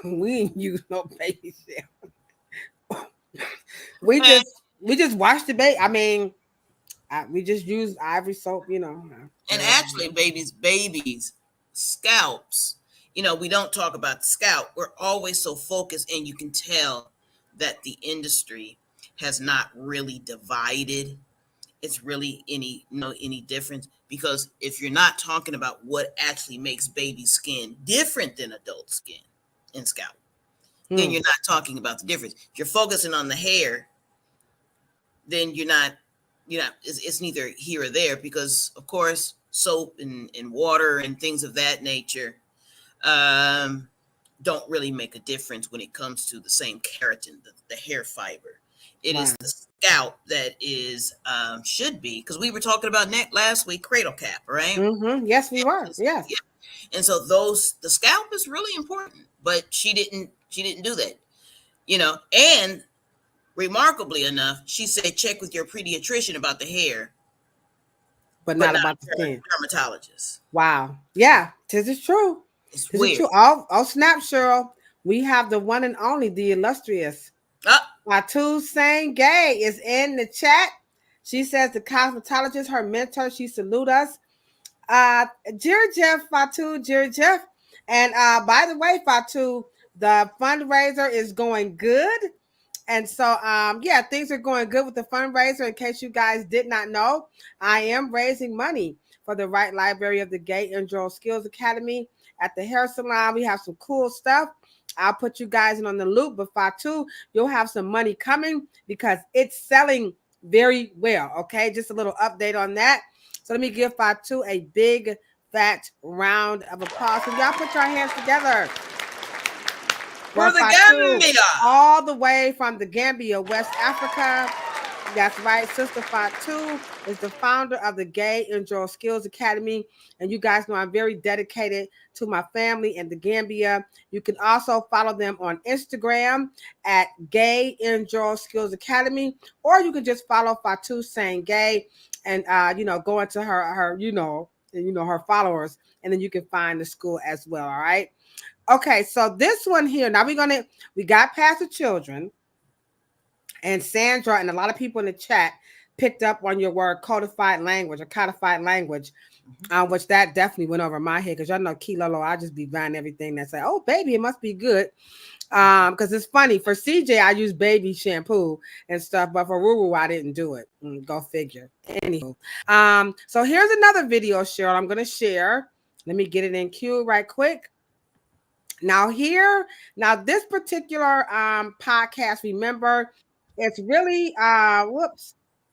we didn't use no baby shampoo. we just washed the baby. I mean, we just used Ivory soap, And actually, babies, scalps. We don't talk about the scalp. We're always so focused, and you can tell that the industry has not really divided. It's really any difference, because if you're not talking about what actually makes baby skin different than adult skin and scalp, then you're not talking about the difference. If you're focusing on the hair, then you're not, it's neither here or there, because of course soap and water and things of that nature don't really make a difference when it comes to the same keratin, the hair fiber. It is the scalp that is should be, because we were talking about last week, cradlecap, right? Mm-hmm. Yes, we were. Yes. Yeah. And so the scalp is really important, but she didn't do that, and remarkably enough, she said, check with your pediatrician about the hair, but not about the skin. Dermatologist. Wow. Yeah, this is true. It's this weird. Is true. Oh, snap, Cheryl. We have the one and only, the illustrious Fatu Saying Gay is in the chat. She says the cosmetologist, her mentor, she salute us. Jerry Jeff, Fatu, Jerry Jeff. And by the way, Fatu, the fundraiser is going good. And so, things are going good with the fundraiser. In case you guys did not know, I am raising money for the Wright Library of the Gay and Joel Skills Academy at the hair salon. We have some cool stuff. I'll put you guys in on the loop, but Fatu, you'll have some money coming because it's selling very well. Okay, just a little update on that. So let me give Fatu a big, fat round of applause. So y'all put your hands together. For the Gambia. All the way from the Gambia, West Africa. That's right. Sister Fatu is the founder of the Gay and Joel Skills Academy. And you guys know I'm very dedicated to my family in the Gambia. You can also follow them on Instagram at Gay and Joel Skills Academy. Or you can just follow Fatu Saying Gay and, go into her her followers. And then you can find the school as well. All right. Okay, so this one here, now we got past the children, and Sandra and a lot of people in the chat picked up on your word codified language, which that definitely went over my head, because y'all know Kilolo, I just be buying everything that say, oh baby, it must be good. Because it's funny for CJ, I use baby shampoo and stuff, but for Ruru, I didn't do it. Go figure. Anywho, so here's another video, Cheryl. I'm gonna share. Let me get it in queue right quick. Now this particular podcast, remember, it's really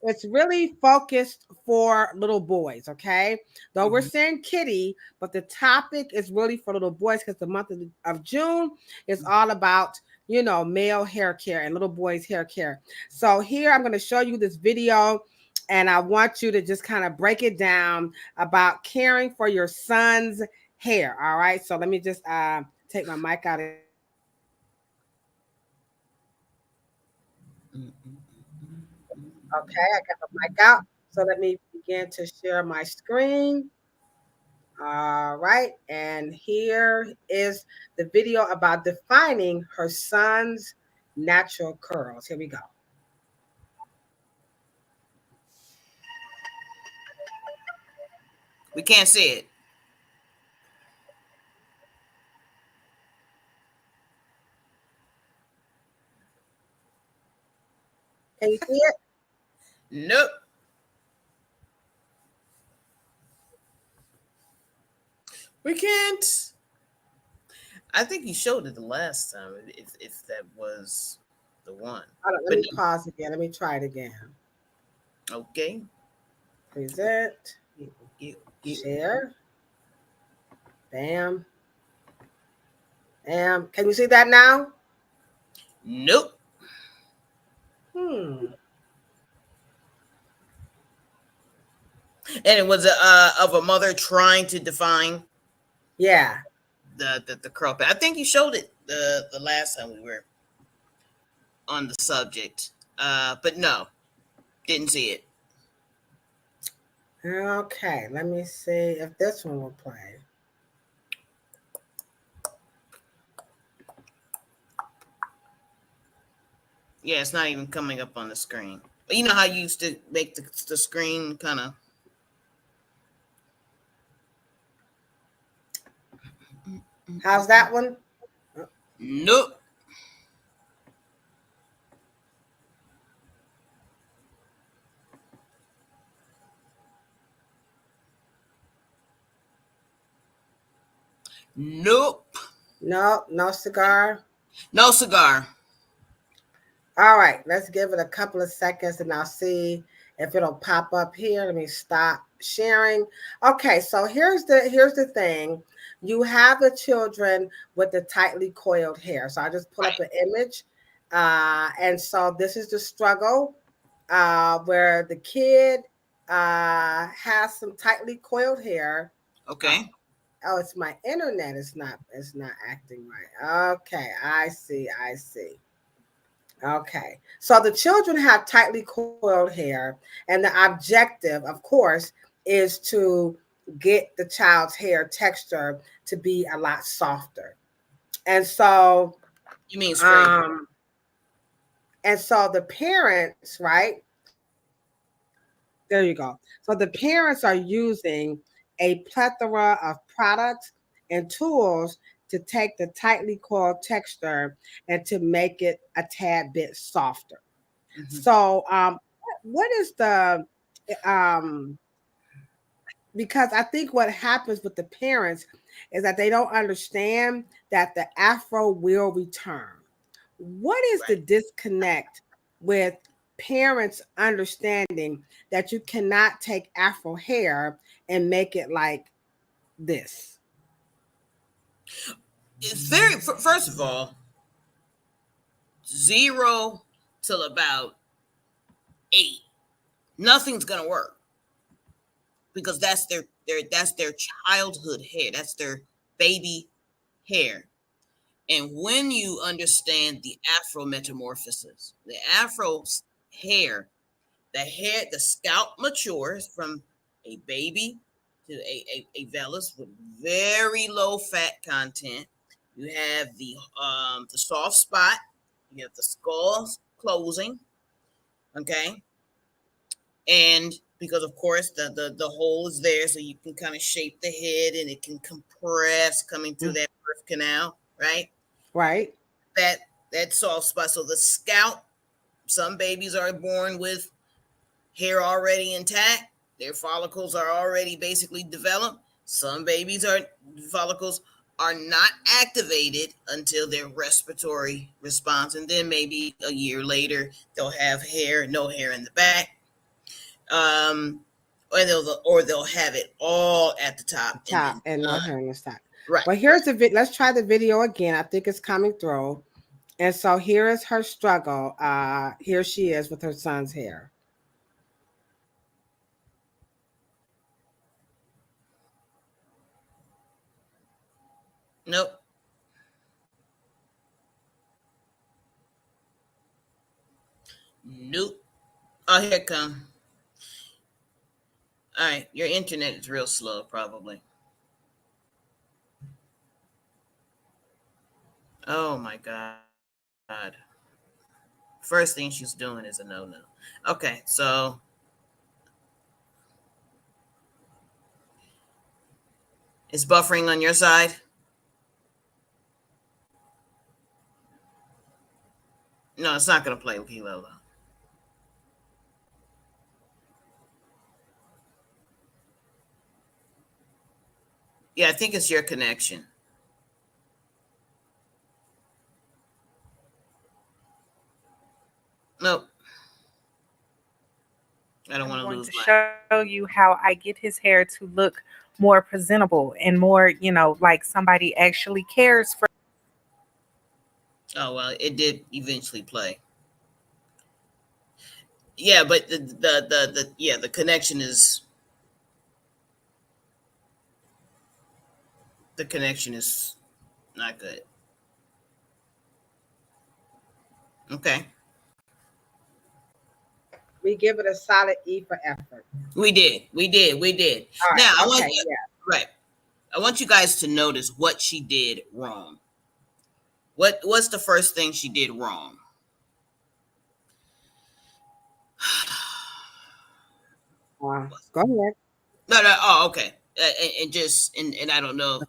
it's really focused for little boys, okay? Though we're saying Kiddie, but the topic is really for little boys because the month of June is all about, male hair care and little boys hair care. So here I'm going to show you this video, and I want you to just kind of break it down about caring for your son's hair. All right, so let me just take my mic out. Okay, I got the mic out. So let me begin to share my screen. All right, and here is the video about defining her son's natural curls. Here we go. We can't see it. Can you see it? Nope. We can't. I think you showed it the last time, if that was the one. Hold on, let me pause again. Let me try it again. Okay. Present. Share. Bam. Bam. Can you see that now? Nope. And it was of a mother trying to define the curl pattern. I think you showed it the last time we were on the subject. But no, didn't see it. Okay, let me see if this one will play. Yeah, it's not even coming up on the screen. But you know how you used to make the screen kind of. How's that one? Nope. Nope. No cigar. No cigar. All right, let's give it a couple of seconds and I'll see if it'll pop up here. Let me stop sharing. Okay, so here's the thing. You have the children with the tightly coiled hair. So I just pull up an image. And so this is the struggle where the kid has some tightly coiled hair. Okay. Oh, it's my internet. It's not acting right. Okay, I see. Okay, so the children have tightly coiled hair, and the objective, of course, is to get the child's hair texture to be a lot softer. And so, you mean straight? And so the parents, right? There you go. So the parents are using a plethora of products and tools to take the tightly coiled texture and to make it a tad bit softer. So what is the because I think what happens with the parents is that they don't understand that the Afro will return. What is the disconnect with parents understanding that you cannot take Afro hair and make it like this? It's very, first of all, 0 till about 8, nothing's gonna work because that's their childhood hair, that's their baby hair. And when you understand the Afro metamorphosis, the Afro hair, the scalp matures from a baby to a vellus with very low fat content. You have the soft spot. You have the skull closing. Okay. And because of course the hole is there, so you can kind of shape the head and it can compress coming through that birth canal, right? Right. that soft spot. So the scalp, some babies are born with hair already intact. Their follicles are already basically developed. Some follicles are not activated until their respiratory response, and then maybe a year later they'll have no hair in the back, or they'll have it all at the top, and no hair in the top. Right. Well, here's the let's try the video again. I think it's coming through. And so here is her struggle. Here she is with her son's hair. Nope. Oh, here it come. All right, your internet is real slow, probably. Oh my God. First thing she's doing is a no-no. Okay, so it's buffering on your side. No, it's not going to play with Kilo though. Yeah, I think it's your connection. Nope. I don't want to lose. Show you how I get his hair to look more presentable and more, like somebody actually cares for. Oh well, it did eventually play. Yeah, but the connection is not good. Okay. We give it a solid E for effort. We did. Right, now I want you guys to notice what she did wrong. What's the first thing she did wrong? Go ahead. No. Oh, okay. And I don't know. The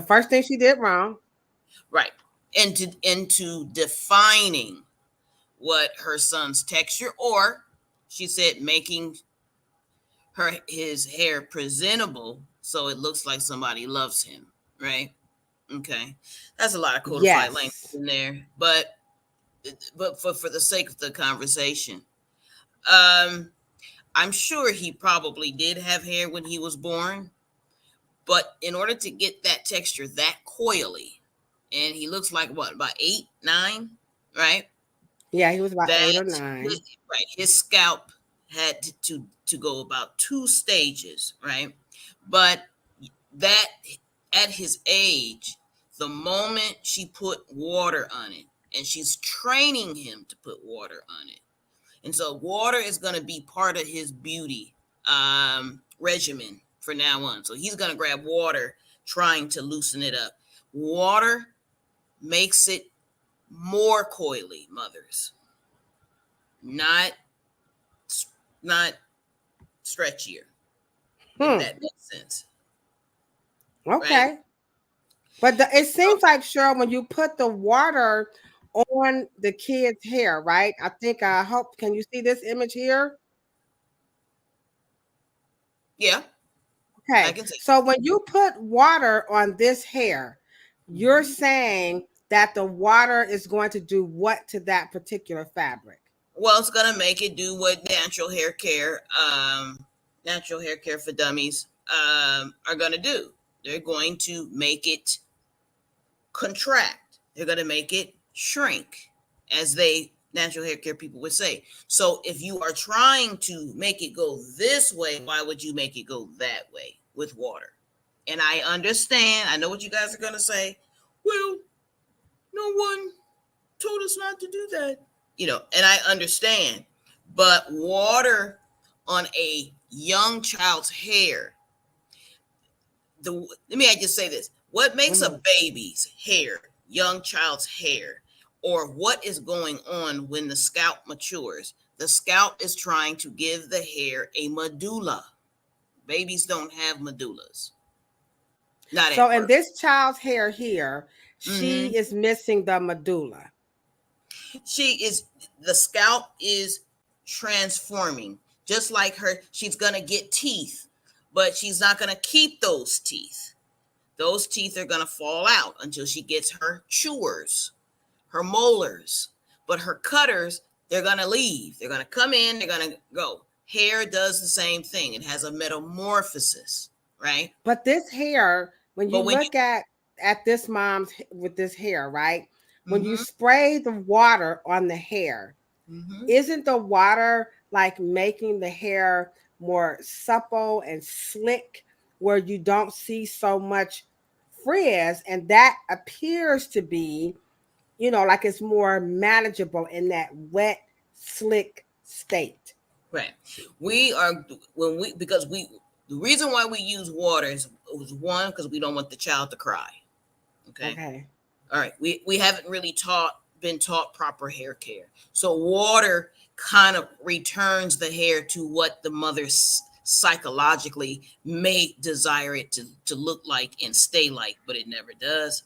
first thing she did wrong. Right. Into defining what her son's texture, or she said making his hair presentable so it looks like somebody loves him. Right. Okay. That's a lot of codified language in there, but for the sake of the conversation, I'm sure he probably did have hair when he was born, but in order to get that texture that coily, and he looks like what, about 8, 9, right? Yeah, he was about 8 or 9. Right. His scalp had to go about 2 stages, right? But that at his age, the moment she put water on it, and she's training him to put water on it. And so water is going to be part of his beauty regimen for now on. So he's going to grab water, trying to loosen it up. Water makes it more coily, mothers. Not stretchier. If that makes sense. Okay. Right? But it seems like, Cheryl, when you put the water on the kid's hair, right? I think, can you see this image here? Yeah. Okay. I can see. So when you put water on this hair, you're saying that the water is going to do what to that particular fabric? Well, it's going to make it do what natural hair care for dummies are going to do. They're going to make it contract. They're going to make it shrink, as natural hair care people would say. So if you are trying to make it go this way, why would you make it go that way with water? And I understand. I know what you guys are going to say. Well, no one told us not to do that. And I understand. But water on a young child's hair, let me just say this. What makes a baby's hair, young child's hair, or what is going on when the scalp matures? The scalp is trying to give the hair a medulla. Babies don't have medullas. So in this child's hair here, she is missing the medulla. The scalp is transforming. Just like her, she's going to get teeth, but she's not going to keep those teeth. Those teeth are going to fall out until she gets her chewers, her molars. But her cutters, they're going to leave. They're going to come in, they're going to go. Hair does the same thing. It has a metamorphosis, right? But this hair, when you look at this mom's with this hair, right? When you spray the water on the hair, isn't the water like making the hair more supple and slick where you don't see so much frizz? And that appears to be, you know, like it's more manageable in that wet, slick state. Right. The reason why we use water is one, because we don't want the child to cry. Okay. All right. We haven't really been taught proper hair care. So water kind of returns the hair to what the mother psychologically may desire it to look like and stay like, but it never does.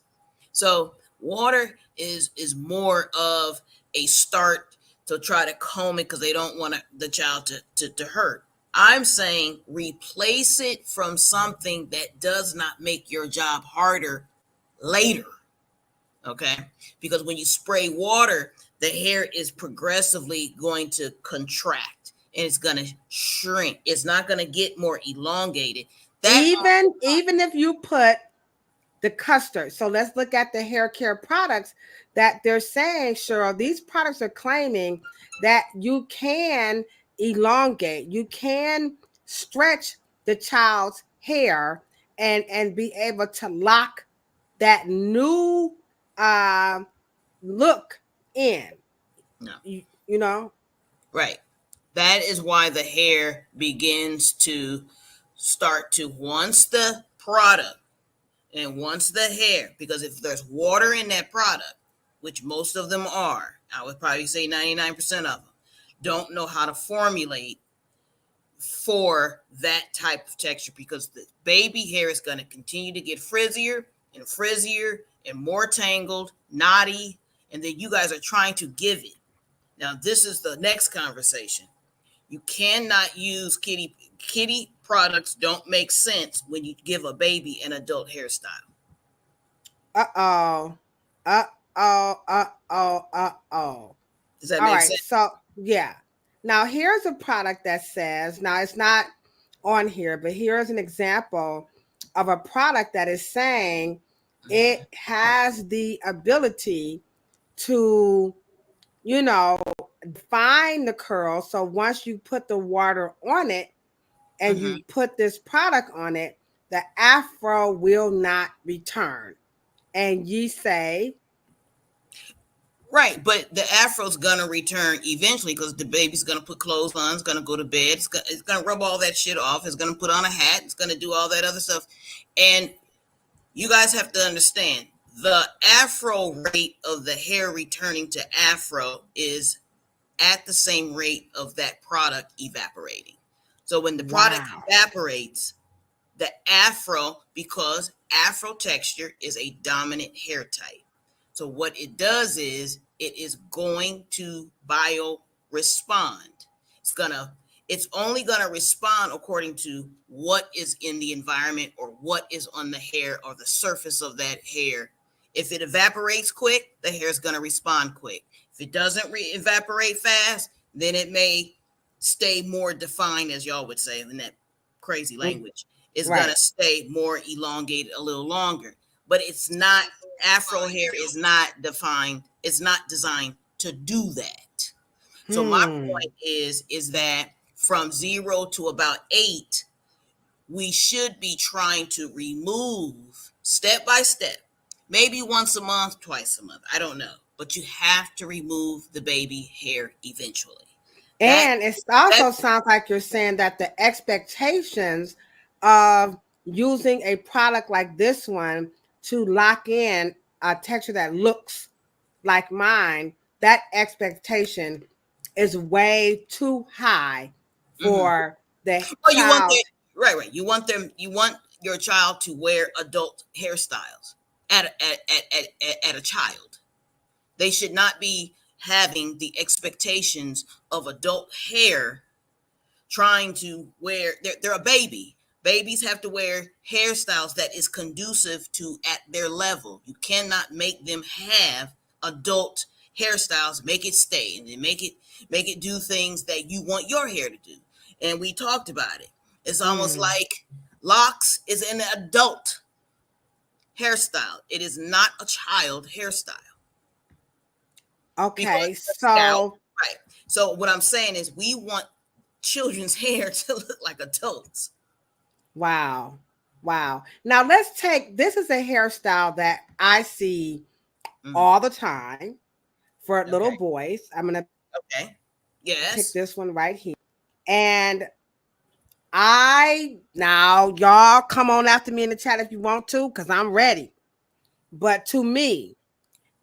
So water is more of a start to try to comb it because they don't want the child to hurt. I'm saying replace it from something that does not make your job harder later. Okay? Because when you spray water, the hair is progressively going to contract and it's going to shrink. It's not going to get more elongated. Even if you put the custard. So let's look at the hair care products that they're saying, Cheryl, these products are claiming that you can elongate, you can stretch the child's hair and be able to lock that new look in. No. You know? Right. That is why the hair begins to start to, once the product and once the hair, because if there's water in that product, which most of them are, I would probably say 99% of them, don't know how to formulate for that type of texture, because the baby hair is going to continue to get frizzier and frizzier and more tangled, knotty, and then you guys are trying to give it. Now, this is the next conversation. You cannot use Kiddie products. Don't make sense when you give a baby an adult hairstyle. Uh-oh. Does that make sense? So, yeah. Now, here's a product that says, now it's not on here, but here's an example of a product that is saying it has the ability to, you know, find the curl. So once you put the water on it and you put this product on it, the Afro will not return. And ye say, right, but the Afro's gonna return eventually because the baby's gonna put clothes on, it's gonna go to bed, it's gonna rub all that shit off, it's gonna put on a hat, it's gonna do all that other stuff. And you guys have to understand, the Afro rate of the hair returning to Afro is at the same rate of that product evaporating. So when the product evaporates, the Afro, because Afro texture is a dominant hair type. So what it does is it is going to bio respond. It's only gonna respond according to what is in the environment or what is on the hair or the surface of that hair. If it evaporates quick, the hair is gonna respond quick. If it doesn't evaporate fast, then it may stay more defined, as y'all would say in that crazy language. It's gonna stay more elongated a little longer. But it's not, Afro hair is not defined, it's not designed to do that. So my point is that from 0 to about 8, we should be trying to remove step by step, maybe once a month, twice a month, I don't know, but you have to remove the baby hair eventually. And it also sounds like you're saying that the expectations of using a product like this one to lock in a texture that looks like mine, that expectation is way too high for the child. You want your child to wear adult hairstyles. at a child. They should not be having the expectations of adult hair, trying to wear. They're a baby. Babies have to wear hairstyles that is conducive to at their level. You cannot make them have adult hairstyles. Make it stay, and then make it do things that you want your hair to do. And we talked about it. It's almost like locks is an adult hairstyle. It is not a child hairstyle. Okay, Scalp, right. So what I'm saying is we want children's hair to look like adults. Wow. Now let's take, this is a hairstyle that I see all the time for little boys. I'm going to pick this one right here. And now y'all come on after me in the chat if you want to, because I'm ready. But to me,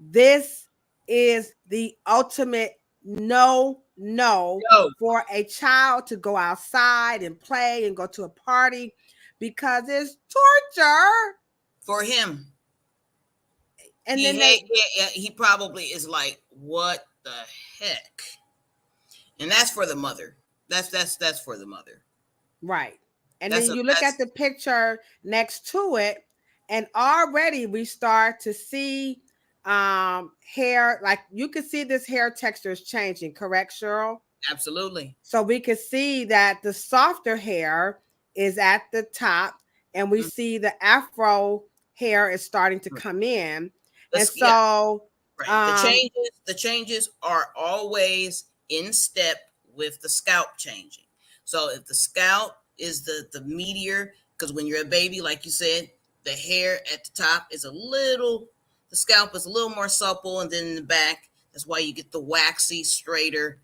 this is the ultimate no for a child to go outside and play and go to a party, because it's torture for him. And he probably is like, what the heck? And that's for the mother. That's for the mother. Right. And then you look at the picture next to it, and already we start to see hair, like you can see this hair texture is changing, correct, Cheryl? Absolutely. So we can see that the softer hair is at the top, and we see the Afro hair is starting to come in. And so the changes are always in step with the scalp changing. So if the scalp is the meatier, because when you're a baby, like you said, the hair at the top is the scalp is a little more supple, and then in the back, that's why you get the waxy, straighter,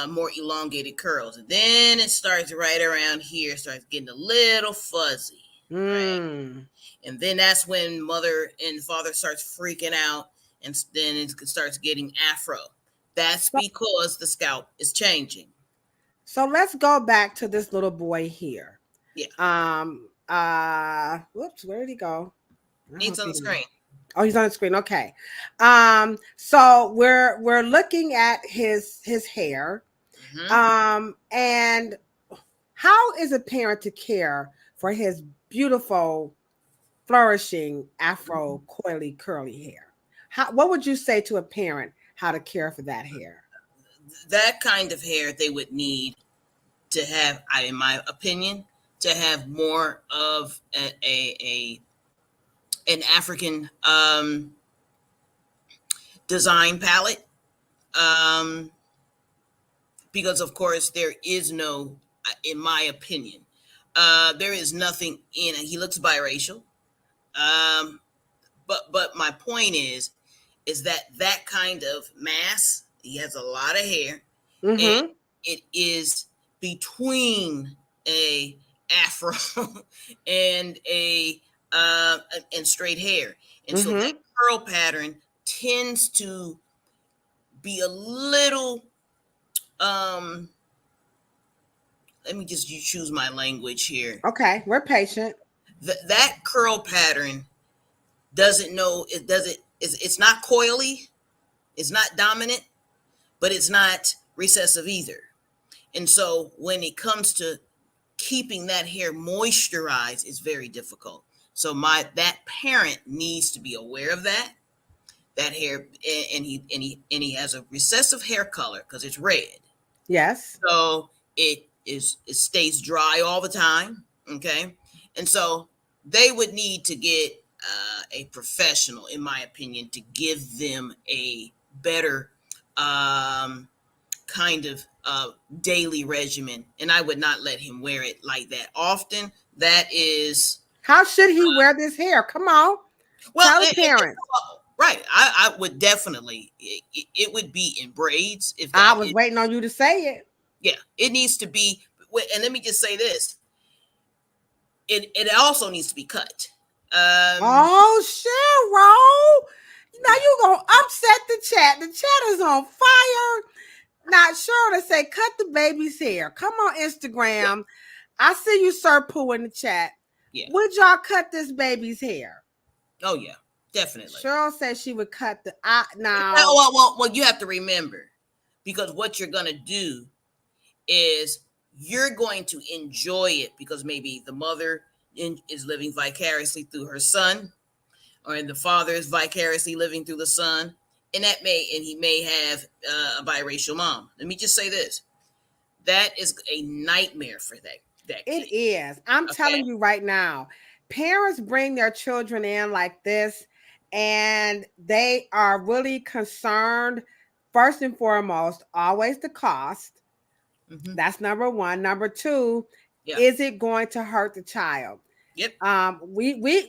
more elongated curls. And then it starts right around here, starts getting a little fuzzy. Right? And then that's when mother and father starts freaking out, and then it starts getting Afro. That's because the scalp is changing. So let's go back to this little boy here. Yeah. Whoops, where did he go? He's on the screen. Oh, he's on the screen. Okay. So we're looking at his hair. And how is a parent to care for his beautiful, flourishing Afro coily curly hair? What would you say to a parent how to care for that hair? That kind of hair they would need to have, in my opinion, to have more of an African design palette, because of course there is no, in my opinion, there is nothing in it. He looks biracial, but my point is that kind of mass. He has a lot of hair, and it is between a Afro and and straight hair, and so that curl pattern tends to be a little. Let me just choose my language here. Okay, we're patient. That curl pattern doesn't know. It's not coily. It's not dominant, but it's not recessive either. And so when it comes to keeping that hair moisturized, it's very difficult. So that parent needs to be aware of that hair, and he has a recessive hair color because it's red. Yes. So it stays dry all the time. Okay. And so they would need to get a professional, in my opinion, to give them a better kind of daily regimen. And I would not let him wear it like that often. That is. How should he wear this hair? Come on. Well, tell parents. Right. I would definitely, it would be in braids. If I was waiting on you to say it. Yeah, it needs to be. And let me just say this. It also needs to be cut. Oh, Cheryl. Now you're going to upset the chat. The chat is on fire. Not sure to say, cut the baby's hair. Come on, Instagram. Yeah. I see you, Sir Pooh, in the chat. Yeah. Would y'all cut this baby's hair? Oh, yeah. Definitely. Cheryl said she would cut the eye. Now, well, you have to remember, because what you're gonna do is you're going to enjoy it because maybe the mother is living vicariously through her son, or the father is vicariously living through the son, and he may have a biracial mom. Let me just say this: that is a nightmare for that kid. it is. I'm telling you right now, parents bring their children in like this, and they are really concerned. First and foremost, always the cost. Mm-hmm. That's number one. Number two, Yeah. is it going to hurt the child? Yep. We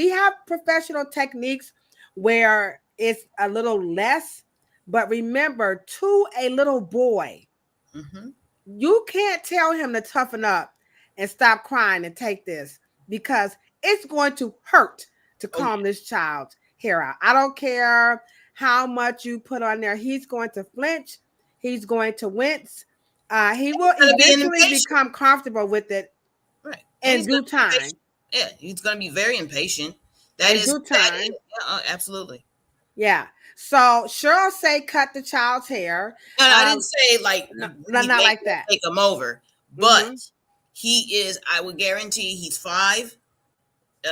have professional techniques where it's a little less, but remember, to a little boy, Mm-hmm. you can't tell him to toughen up and stop crying and take this, because it's going to hurt to calm this child's hair out. I don't care how much you put on there. He's going to flinch. He's going to wince. He will eventually become comfortable with it, right, in due time. Yeah, he's going to be very impatient. Due time. Absolutely. Yeah. So Cheryl say cut the child's hair. No, I didn't say not like that. Take him over, but he is. I would guarantee he's 5.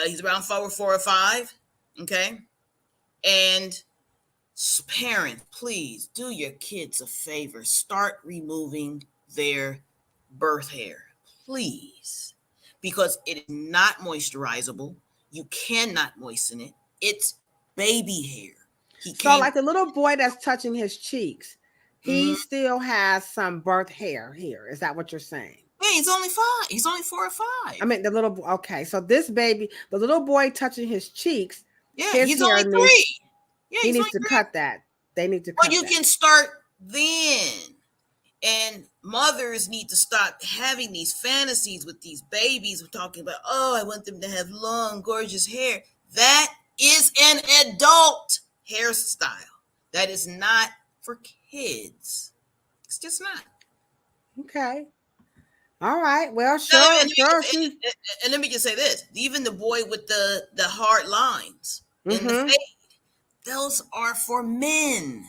He's around 4 or 5. Okay, and parents, please do your kids a favor. Start removing their birth hair, please, because it is not moisturizable. You cannot moisten it. It's baby hair. So like the little boy that's touching his cheeks, he still has some birth hair here. Is that what you're saying? Yeah, he's only 5. He's only 4 or 5. I mean, the little, okay. So this baby, the little boy touching his cheeks. Yeah, he's only 3. Yeah, he needs to cut that. They need to cut that. Well, you can start then. And mothers need to stop having these fantasies with these babies. We're talking about, oh, I want them to have long, gorgeous hair. That is an adult hairstyle. That is not for kids. It's just not. Okay. All right. Well, sure. And let me just say this. Even the boy with the hard lines in the fade, those are for men.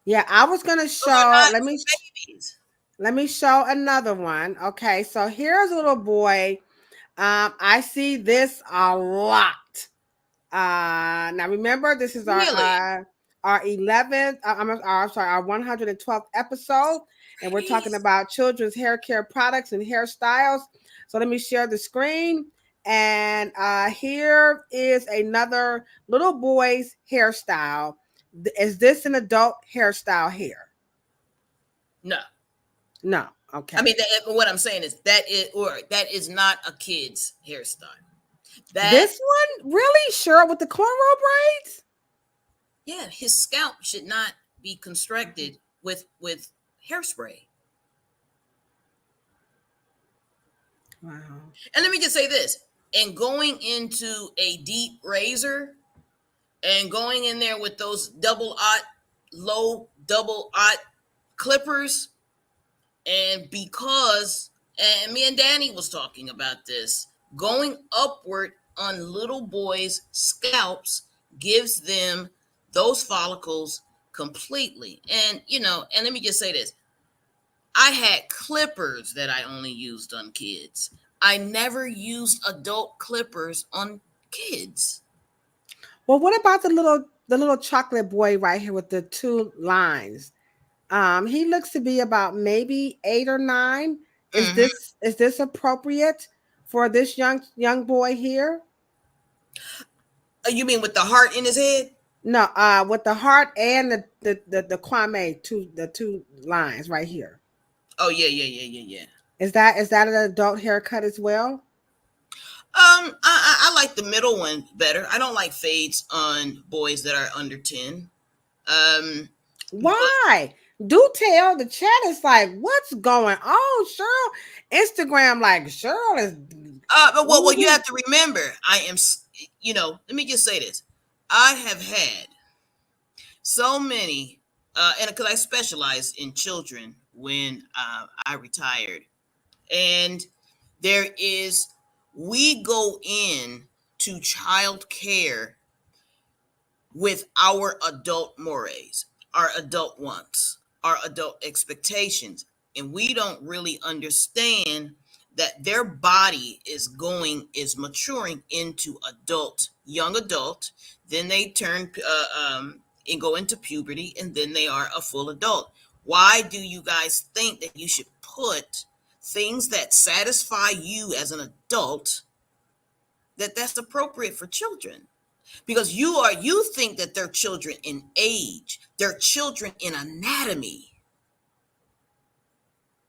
Yeah, I was going to show, let me show another one. Okay, so here's a little boy. I see this a lot. Now remember, this is our 11th, our 112th episode, and we're talking about children's hair care products and hairstyles. So let me share the screen. And here is another little boy's hairstyle. Is this an adult hairstyle hair? No. Okay. I mean, what I'm saying is that is not a kid's hairstyle. This one, really? Sure, with the cornrow braids? Yeah, his scalp should not be constructed with hairspray. Wow. And let me just say this. And going into a deep razor and going in there with those double aught clippers, and because, and me and Danny was talking about this, going upward on little boys' scalps gives them those follicles completely. And, and let me just say this. I had clippers that I only used on kids. I never used adult clippers on kids. Well, what about the little chocolate boy right here with the 2 lines? He looks to be about maybe 8 or 9. Is this appropriate for this young boy here? You mean with the heart in his head? No, with the heart and the Kwame, the 2 lines right here. Oh yeah. Is that an adult haircut as well? I like the middle one better. I don't like fades on boys that are under 10. Why? Do tell. The chat is like, what's going on, Cheryl? Instagram, like, Cheryl is. Well, you have to remember, I am. Let me just say this: I have had so many, and because I specialize in children when I retired, and we go in to childcare with our adult mores, our adult wants, our adult expectations. And we don't really understand that their body is maturing into young adult. Then they turn and go into puberty, and then they are a full adult. Why do you guys think that you should put things that satisfy you as an adult, that's appropriate for children? Because you think that they're children in age, they're children in anatomy.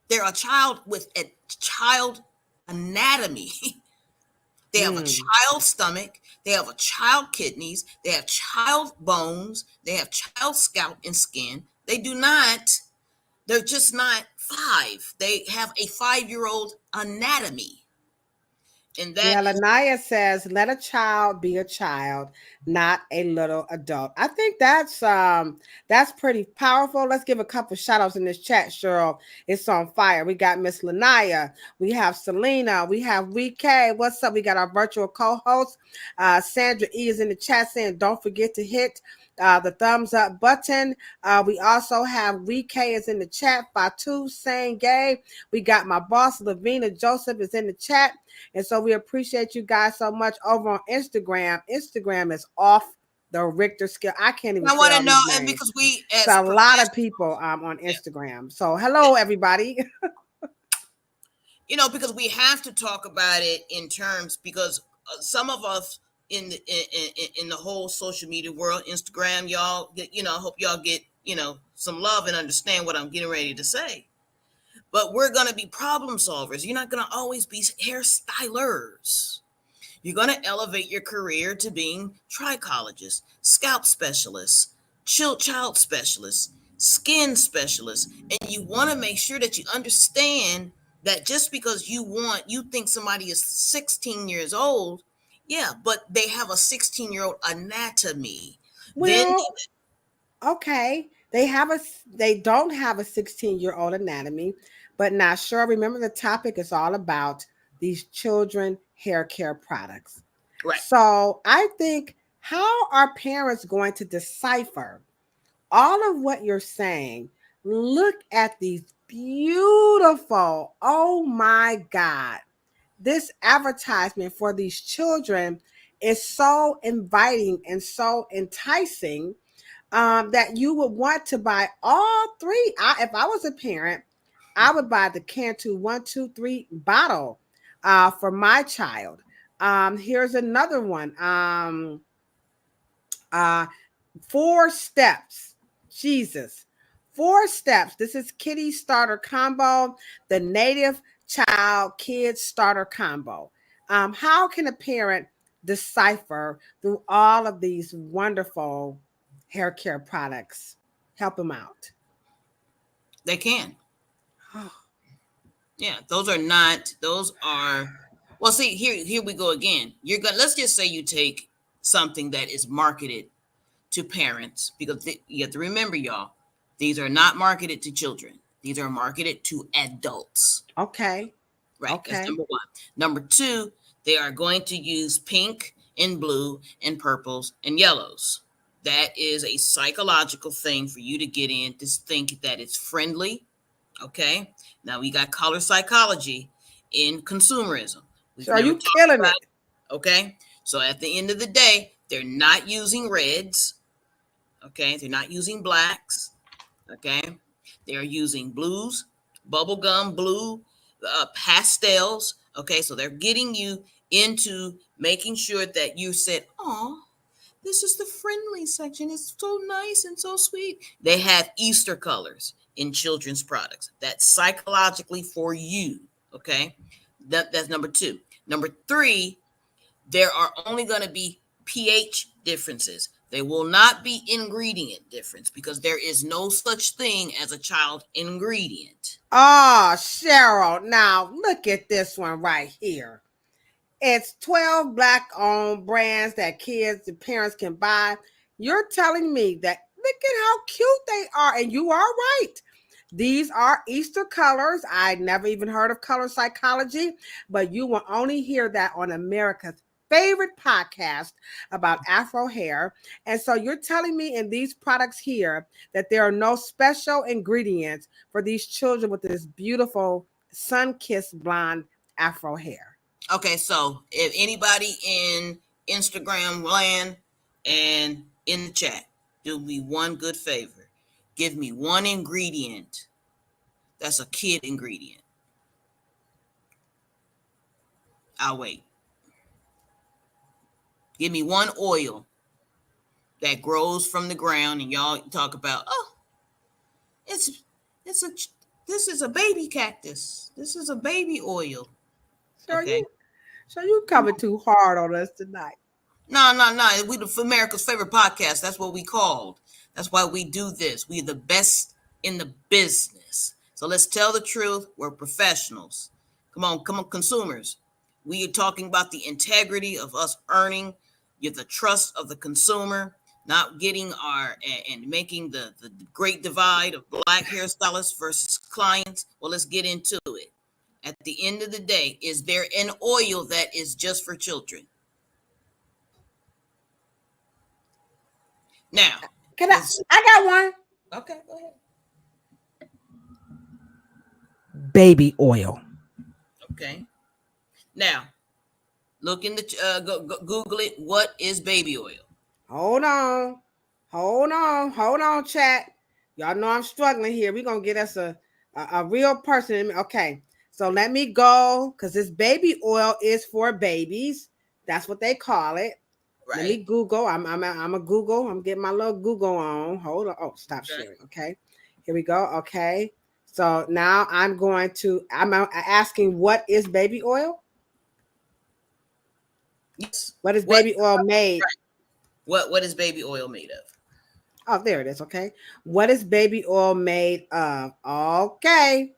They're a child with a child anatomy. They have a child stomach, they have a child kidneys, they have child bones, they have child scalp and skin. They're just not 5. They have a 5-year-old anatomy. And that Lanaya says, let a child be a child, not a little adult. I think that's pretty powerful. Let's give a couple shout outs in this chat, Cheryl. It's on fire. We got Miss Lanaya, we have Selena, we have WeK. What's up? We got our virtual co-host. Sandra E is in the chat saying, don't forget to hit the thumbs up button. We also have WeK is in the chat. Fatu saying gay. We got my boss Lavina Joseph is in the chat. And so we appreciate you guys so much. Over on Instagram. Instagram is off the Richter scale. I can't even. I want to know, and because it's a lot of people on Instagram. Yeah. So hello everybody. Because we have to talk about it in terms, because some of us in the whole social media world, Instagram, y'all, I hope y'all get some love and understand what I'm getting ready to say. But we're going to be problem solvers. You're not going to always be hairstylers. You're going to elevate your career to being trichologists, scalp specialists, child specialists, skin specialists. And you want to make sure that you understand that just because you think somebody is 16 years old, yeah, but they have a 16-year-old anatomy. Well, okay. They don't have a 16-year-old anatomy, but not sure. Remember, the topic is all about these children hair care products. Right. So I think, how are parents going to decipher all of what you're saying? Look at these beautiful, oh my God, this advertisement for these children is so inviting and so enticing that you would want to buy all 3. If I was a parent, I would buy the Cantu 1, 2, 3 bottle for my child. Here's another one. 4 steps. Jesus. 4 steps. This is Kiddie starter combo, the native child kids starter combo. How can a parent decipher through all of these wonderful hair care products? Help them out. They can. Yeah, well, see, here we go again. Let's just say you take something that is marketed to parents, because you have to remember, y'all, these are not marketed to children. These are marketed to adults. Okay. Right. Okay. That's number 1. Number 2, they are going to use pink and blue and purples and yellows. That is a psychological thing for you to get in to think that it's friendly. Okay. Now we got color psychology in consumerism. So are you killing it? Okay. So at the end of the day, they're not using reds. Okay. They're not using blacks. Okay. They are using blues, bubblegum blue, pastels. Okay. So they're getting you into making sure that you said, oh, this is the friendly section. It's so nice and so sweet. They have Easter colors in children's products. That's psychologically for you. Okay. That's number 2. Number 3, there are only going to be pH differences. They will not be ingredient difference, because there is no such thing as a child ingredient. Oh, Cheryl. Now look at this one right here. It's 12 Black-owned brands that kids and parents can buy. You're telling me that, look at how cute they are. And you are right. These are Easter colors. I never even heard of color psychology, but you will only hear that on America's favorite podcast about Afro hair. And so you're telling me in these products here that there are no special ingredients for these children with this beautiful sun-kissed blonde Afro hair. Okay, so if anybody in Instagram land and in the chat, do me one good favor. Give me one ingredient that's a kid ingredient. I'll wait. Give me one oil that grows from the ground, and y'all talk about, oh, this is a baby cactus. This is a baby oil. So Okay. you coming too hard on us tonight. No. We the America's favorite podcast. That's what we called. That's why we do this. We're the best in the business. So let's tell the truth. We're professionals. Come on, consumers. We are talking about the integrity of us earning the trust of the consumer, not getting and making the great divide of black hairstylists versus clients. Well, let's get into it. At the end of the day, is there an oil that is just for children? Now, I got one. Okay, go ahead. Baby oil. Okay. Now, look in the Google it. What is baby oil? Hold on, chat. Y'all know I'm struggling here. We're gonna get us a real person. Okay, so let me go because this baby oil is for babies. That's what they call it. Right. Let me Google. I'm a Google. I'm getting my little Google on. Hold on. Oh, stop sharing. Okay. Here we go. Okay. So now I'm asking what is baby oil? Yes. What is baby oil made? Right. What is baby oil made of? Oh, there it is. Okay. What is baby oil made of? Okay.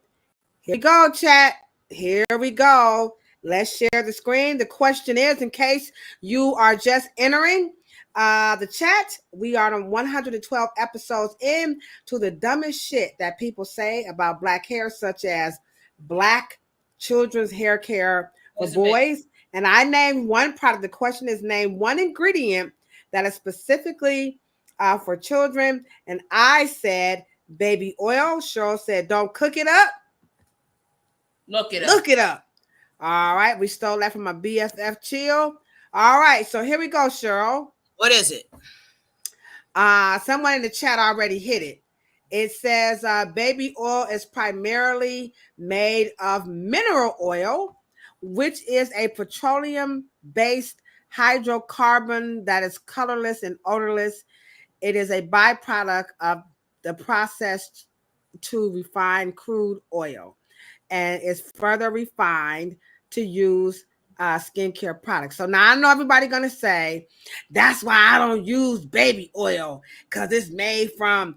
Here we go, chat. Here we go. Let's share the screen. The question is, in case you are just entering the chat, we are on 112 episodes in to the dumbest shit that people say about black hair, such as black children's hair care for boys. And I named one product. The question is, name one ingredient that is specifically for children. And I said baby oil. Cheryl said, don't cook it up. Look it up. All right. We stole that from my BFF Chill. All right. So here we go, Cheryl. What is it? Someone in the chat already hit it. It says baby oil is primarily made of mineral oil, which is a petroleum-based hydrocarbon that is colorless and odorless. It is a byproduct of the process to refine crude oil and is further refined to use skincare products. So now I know everybody's going to say, that's why I don't use baby oil, because it's made from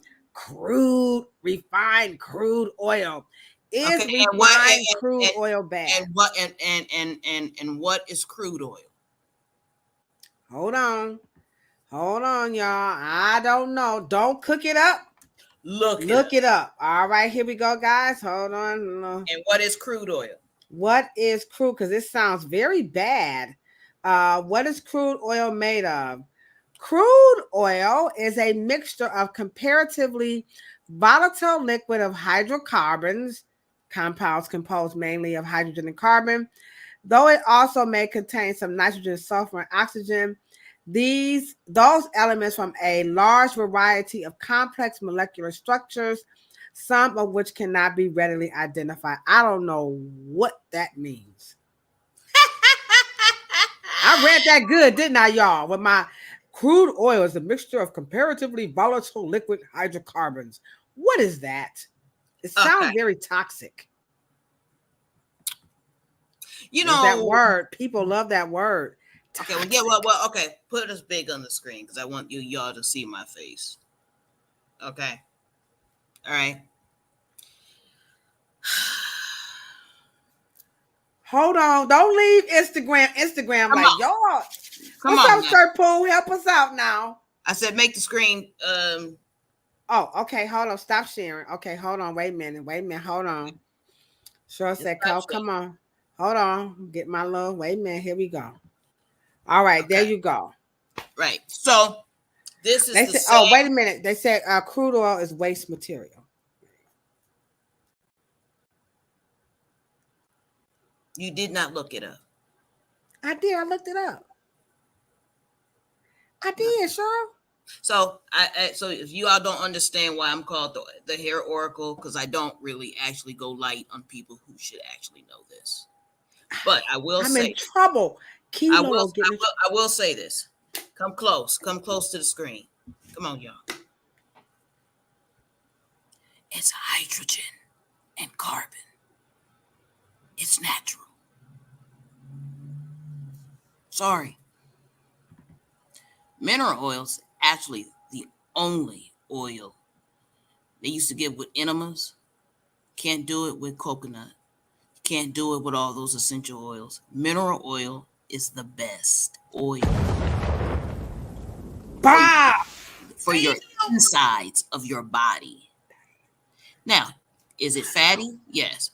refined crude oil. Is refined crude oil bad? And what is crude oil? Hold on, y'all. I don't know. Don't cook it up. Look it up. All right, here we go, guys. Hold on. And what is crude oil? What is crude? Because this sounds very bad. What is crude oil made of? Crude oil is a mixture of comparatively volatile liquid of hydrocarbons, compounds composed mainly of hydrogen and carbon, though it also may contain some nitrogen, sulfur, and oxygen. Those elements from a large variety of complex molecular structures, some of which cannot be readily identified. I don't know what that means. I read that good, didn't I, y'all? With my crude oil is a mixture of comparatively volatile liquid hydrocarbons. What is that? It sounds very toxic. You know that word. People love that word. Okay, well, okay. Put us big on the screen because I want y'all to see my face. Okay. All right. Hold on. Don't leave Instagram Come like on. y'all. Come What's on, up, Shampoo? Help us out now. I said make the screen. Oh, okay. Hold on. Stop sharing. Okay, hold on. Wait a minute. Hold on. Cheryl said, come on. Hold on. Get my love. Wait a minute. Here we go. All right, there Okay. you go. Right. So this is They the said, same. oh, wait a minute. They said crude oil is waste material. You did not look it up. I did. I looked it up. I did, Cheryl. So so if you all don't understand why I'm called the hair oracle, because I don't really actually go light on people who should actually know this. But I will I'm say in trouble. I Chemo will say this. Come close to the screen. Come on, y'all. It's hydrogen and carbon. It's natural. Sorry. Mineral oils actually the only oil they used to give with enemas. Can't do it with coconut. Can't do it with all those essential oils. Mineral oil is the best oil for your insides of your body. Now, is it fatty? Yes.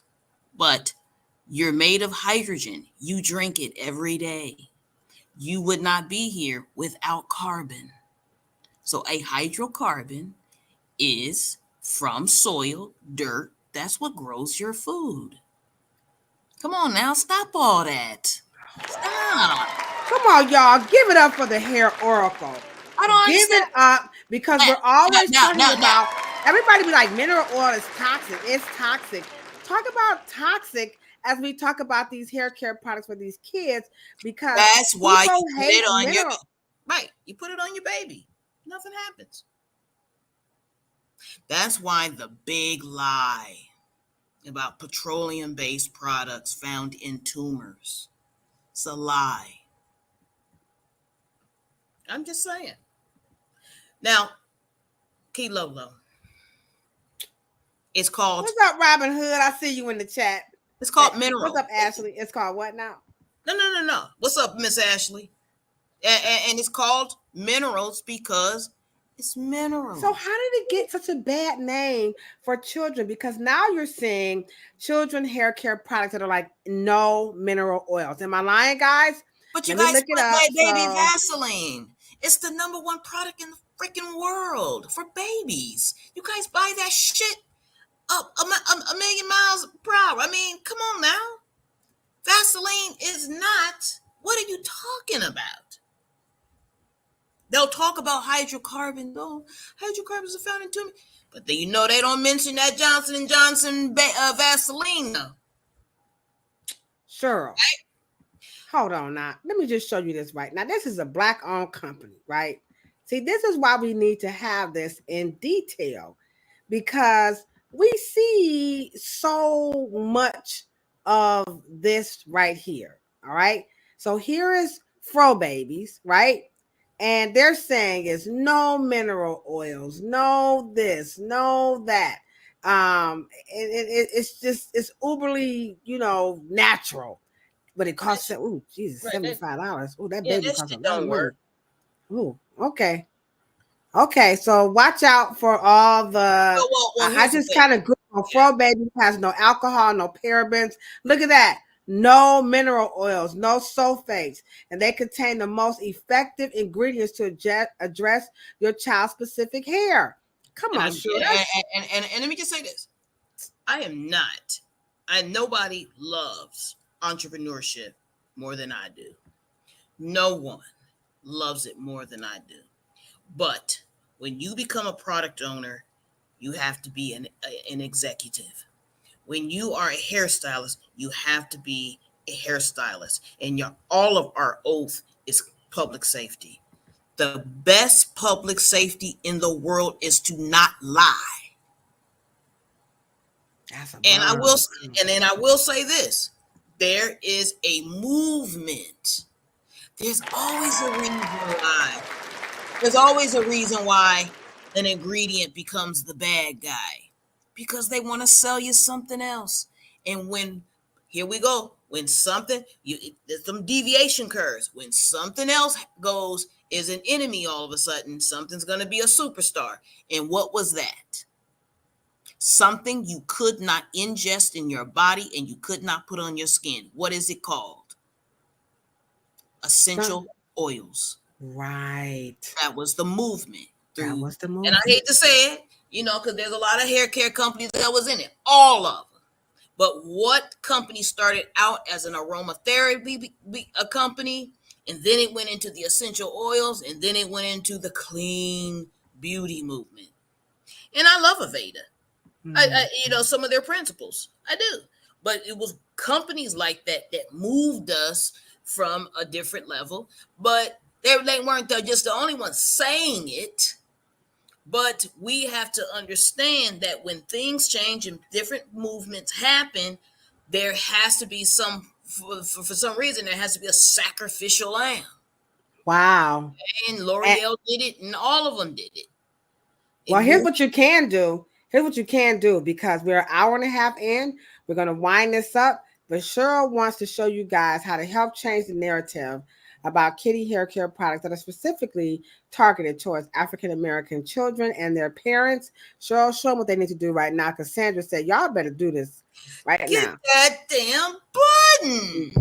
But you're made of hydrogen. You drink it every day. You would not be here without carbon. So a hydrocarbon is from soil, dirt. That's what grows your food. Come on now, stop all that. Stop. Come on, y'all. Give it up for the hair oracle. I don't Give understand. it up because we're always talking now. about everybody be like mineral oil is toxic. It's toxic. Talk about toxic as we talk about these hair care products for these kids because that's why you put hate it on mineral. you put it on your baby. Nothing happens. That's why the big lie about petroleum-based products found in tumors. It's a lie. I'm just saying. Now, Key Lolo. It's called. What's up, Robin Hood? I see you in the chat. It's called mineral. What's up, Ashley? It's called what now? No. What's up, Miss Ashley? And it's called minerals because it's minerals. So how did it get such a bad name for children? Because now you're seeing children hair care products that are like no mineral oils. Am I lying, guys? But you Let me guys look put it up. baby Vaseline. It's the #1 product in the freaking world for babies. You guys buy that shit up a million miles per hour. I mean, come on now. Vaseline is not. What are you talking about? They'll talk about hydrocarbons. Oh, hydrocarbons are found in tumor. But then you know they don't mention that Johnson & Johnson Vaseline, though. Sure. Right? Hold on now. Let me just show you this right now. This is a Black-owned company, right? See, this is why we need to have this in detail because we see so much of this right here, all right? So here is Fro Babies, right? And they're saying it's no mineral oils, no this, no that. It's just it's uberly, natural, but it costs Jesus, $75. Oh, that baby costs a lot of money. Oh, okay. Okay, so watch out for all the. I just kind of Googled Fro Baby has no alcohol, no parabens. Look at that. No mineral oils, no sulfates, and they contain the most effective ingredients to address your child's-specific hair. Come on, sure. And let me just say this. I am not. Nobody loves entrepreneurship more than I do. No one loves it more than I do. But when you become a product owner, you have to be an executive. When you are a hairstylist, you have to be a hairstylist. And all of our oath is public safety. The best public safety in the world is to not lie. And I will say this. There is a movement. There's always a reason why. There's always a reason why an ingredient becomes the bad guy. Because they want to sell you something else. And here we go. When something, there's some deviation curves. When something else is an enemy all of a sudden, something's going to be a superstar. And what was that? Something you could not ingest in your body and you could not put on your skin. What is it called? Essential oils. Right. That was the movement. That was the And movement. I hate to say it, because there's a lot of hair care companies that was in it, all of them. But what company started out as an aromatherapy a company, and then it went into the essential oils, and then it went into the clean beauty movement. And I love Aveda. Some of their principles. I do. But it was companies like that moved us from a different level. But they weren't just the only ones saying it. But we have to understand that when things change and different movements happen, there has to be for some reason, there has to be a sacrificial lamb. Wow. And L'Oreal did it, and all of them did it. Well, here's what you can do. Here's what you can do, because we're an hour and a half in. We're going to wind this up. But Cheryl wants to show you guys how to help change the narrative about Kiddie hair care products that are specifically targeted towards African-American children and their parents. Cheryl, show them what they need to do right now, because Sandra said, y'all better do this right now. Get that damn button.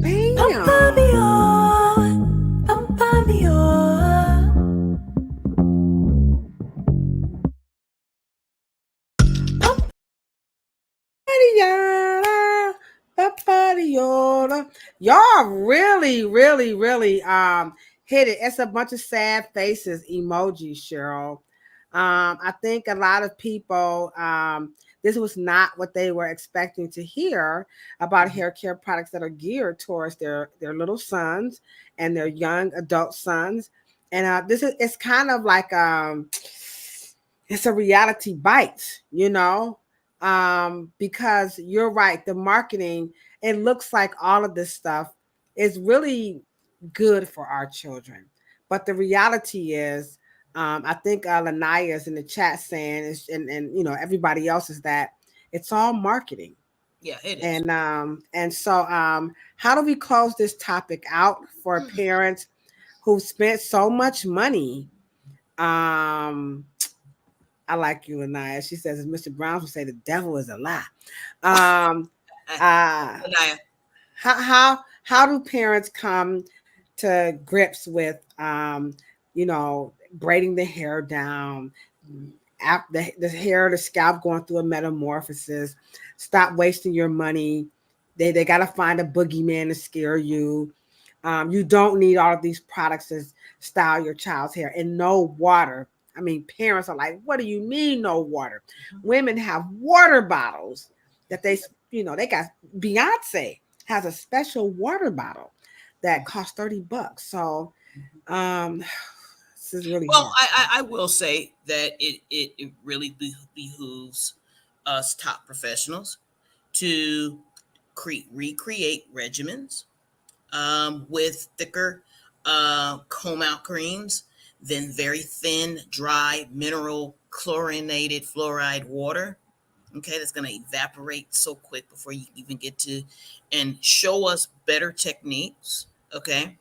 Y'all really, really, really hit it. It's a bunch of sad faces emojis, Cheryl. I think a lot of people, this was not what they were expecting to hear about hair care products that are geared towards their little sons and their young adult sons. And it's kind of like it's a reality bite, because you're right. The marketing, it looks like all of this stuff is really good for our children. But the reality is, I think Lanaya is in the chat saying, and everybody else is that it's all marketing. Yeah, it is. And so how do we close this topic out for parents who spent so much money? I like you, Lanaya. She says, as Mr. Brown would say, the devil is a lie. How do parents come to grips with braiding the hair down, the hair, the scalp going through a metamorphosis? Stop wasting your money. They got to find a boogeyman to scare you. You don't need all of these products to style your child's hair, and no water. I mean, parents are like, what do you mean no water? Women have water bottles that they got. Beyonce has a special water bottle that costs $30. So this is really well. I will say that it really behooves us top professionals to recreate regimens with thicker comb out creams than very thin, dry, mineral chlorinated fluoride water. Okay, that's going to evaporate so quick before you even get to, and show us better techniques. Okay,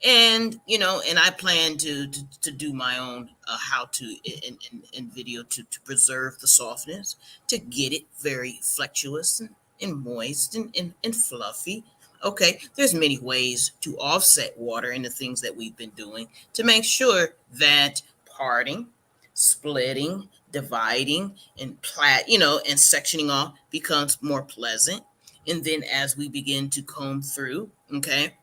and and I plan to do my own how to in video to preserve the softness, to get it very flexuous and moist and fluffy. Okay, there's many ways to offset water in the things that we've been doing to make sure that parting, splitting, dividing, and and sectioning off becomes more pleasant. And then as we begin to comb through, okay,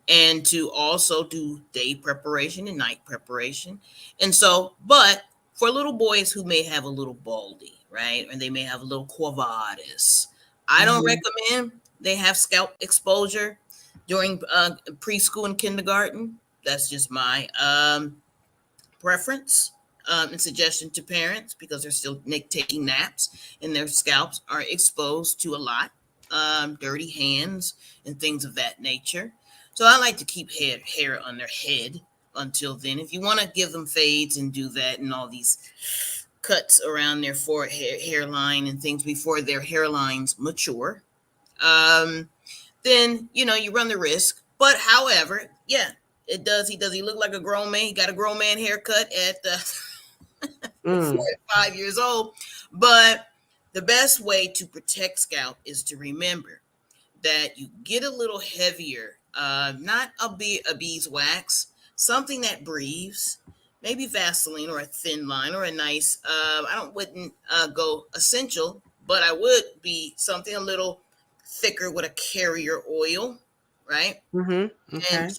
and to also do day preparation and night preparation. And so, but for little boys who may have a little baldy, right, and they may have a little quavadis, I don't recommend they have scalp exposure during preschool and kindergarten. That's just my preference and suggestion to parents, because they're still taking naps and their scalps are exposed to a lot, dirty hands and things of that nature. So I like to keep hair on their head until then. If you want to give them fades and do that and all these cuts around their forehead, hairline and things before their hairlines mature, then you run the risk. But however, yeah, it does. He look like a grown man. He got a grown man haircut at 4 or 5 years old. But the best way to protect scalp is to remember that you get a little heavier, not a beeswax, something that breathes, maybe Vaseline or a thin line or a nice, wouldn't go essential, but I would be something a little thicker with a carrier oil, right? Okay. And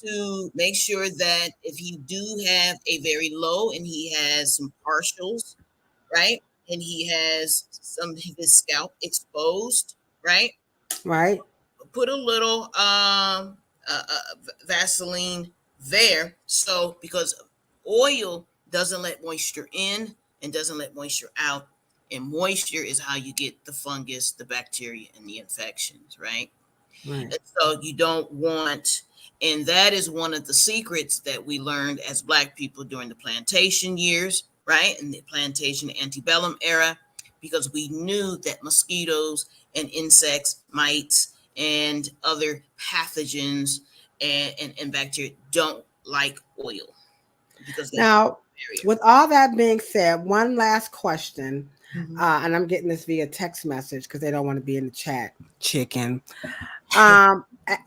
to make sure that if you do have a very low and he has some partials, right? And he has some of his scalp exposed, right? Right. Put a little Vaseline there. So because oil doesn't let moisture in and doesn't let moisture out, and moisture is how you get the fungus, the bacteria, and the infections, right? Right. And so you don't want, and that is one of the secrets that we learned as Black people during the plantation years, right? In the plantation antebellum era, because we knew that mosquitoes and insects, mites, and other pathogens and bacteria don't like oil because they Now, with all that being said, one last question, and I'm getting this via text message because they don't want to be in the chat. Chicken.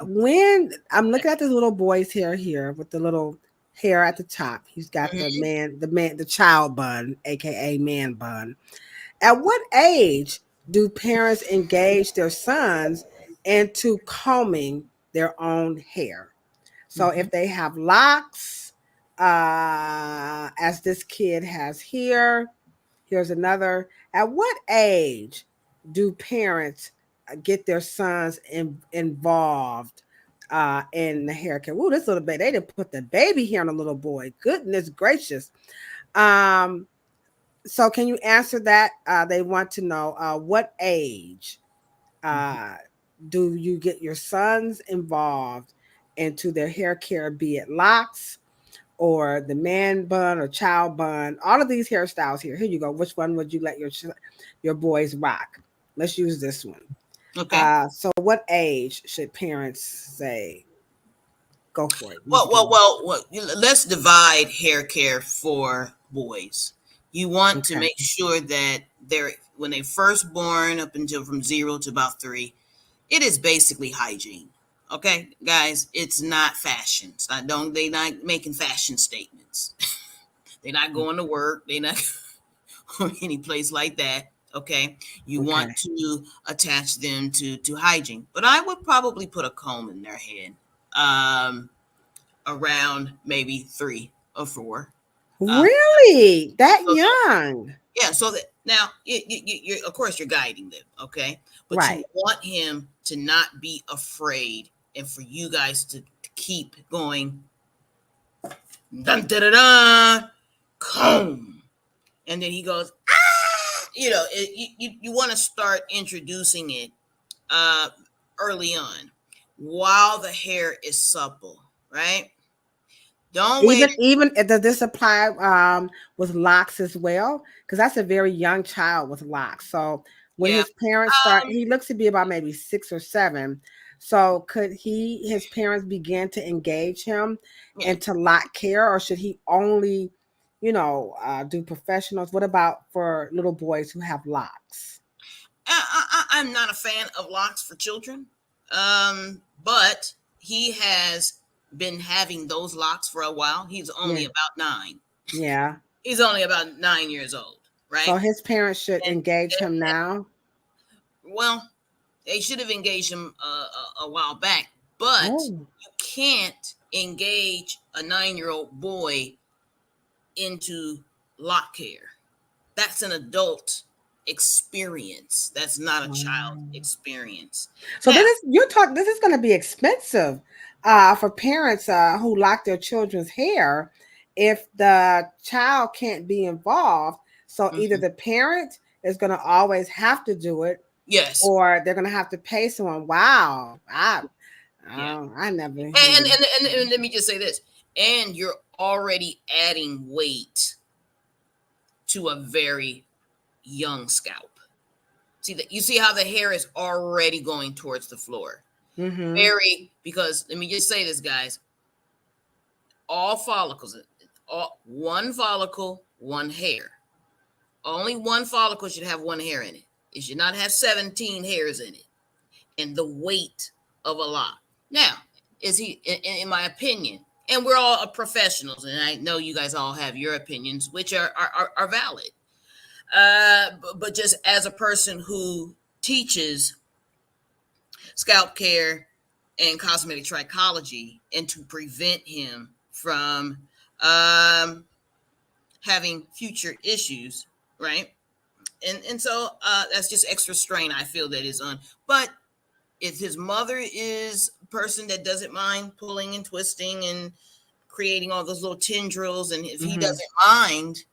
When I'm looking at this little boy's hair here with the little hair at the top, he's got the child bun, aka man bun. At what age do parents engage their sons into combing their own hair? So if they have locks, as this kid has here, here's another. At what age do parents get their sons involved in the haircut? Ooh, this little baby, they didn't put the baby hair on a little boy. Goodness gracious. So can you answer that? They want to know what age do you get your sons involved into their hair care, be it locks or the man bun or child bun, all of these hairstyles here. Here you go. Which one would you let your boys rock? Let's use this one. Okay. So what age should parents say? Go for it. Well, let's divide hair care for boys. You want to make sure that when they first born up until from 0 to about 3, it is basically hygiene. Okay, guys, it's not fashion. It's not, they're not making fashion statements. They're not going to work. They're not or any place like that. Okay, you want to attach them to hygiene, but I would probably put a comb in their head. Around maybe 3 or 4. Really? That young? Yeah. So that now, you're of course you're guiding them, okay? But you want him to not be afraid, and for you guys to keep going. Dun, da, da, da, comb, and then he goes. You know, you want to start introducing it early on, while the hair is supple, right? Don't wait. Even does this apply with locks as well? Because that's a very young child with locks. So when his parents start, he looks to be about maybe 6 or 7. So could his parents begin to engage him into lock care, or should he only, do professionals? What about for little boys who have locks? I'm not a fan of locks for children, but he has been having those locks for a while. He's only about 9. Yeah. He's only about 9 years old, right? So his parents should engage him now? Well, they should have engaged him a while back, but you can't engage a 9-year-old boy into lock care. That's an adult experience. That's not a child experience. So now, this is going to be expensive for parents who lock their children's hair if the child can't be involved. So either the parent is going to always have to do it, or they're going to have to pay someone. Wow, I never. And let me just say this: and you're already adding weight to a very young scalp. You see how the hair is already going towards the floor. Because let me just say this, guys. All follicles, one follicle, one hair. Only one follicle should have one hair in it. It should not have 17 hairs in it. And the weight of a lock. Now, is he, in my opinion, and we're all professionals, and I know you guys all have your opinions, which are valid. But just as a person who teaches scalp care and cosmetic trichology, and to prevent him from having future issues, right? And so that's just extra strain I feel that is on. But if his mother is a person that doesn't mind pulling and twisting and creating all those little tendrils, and if he doesn't mind,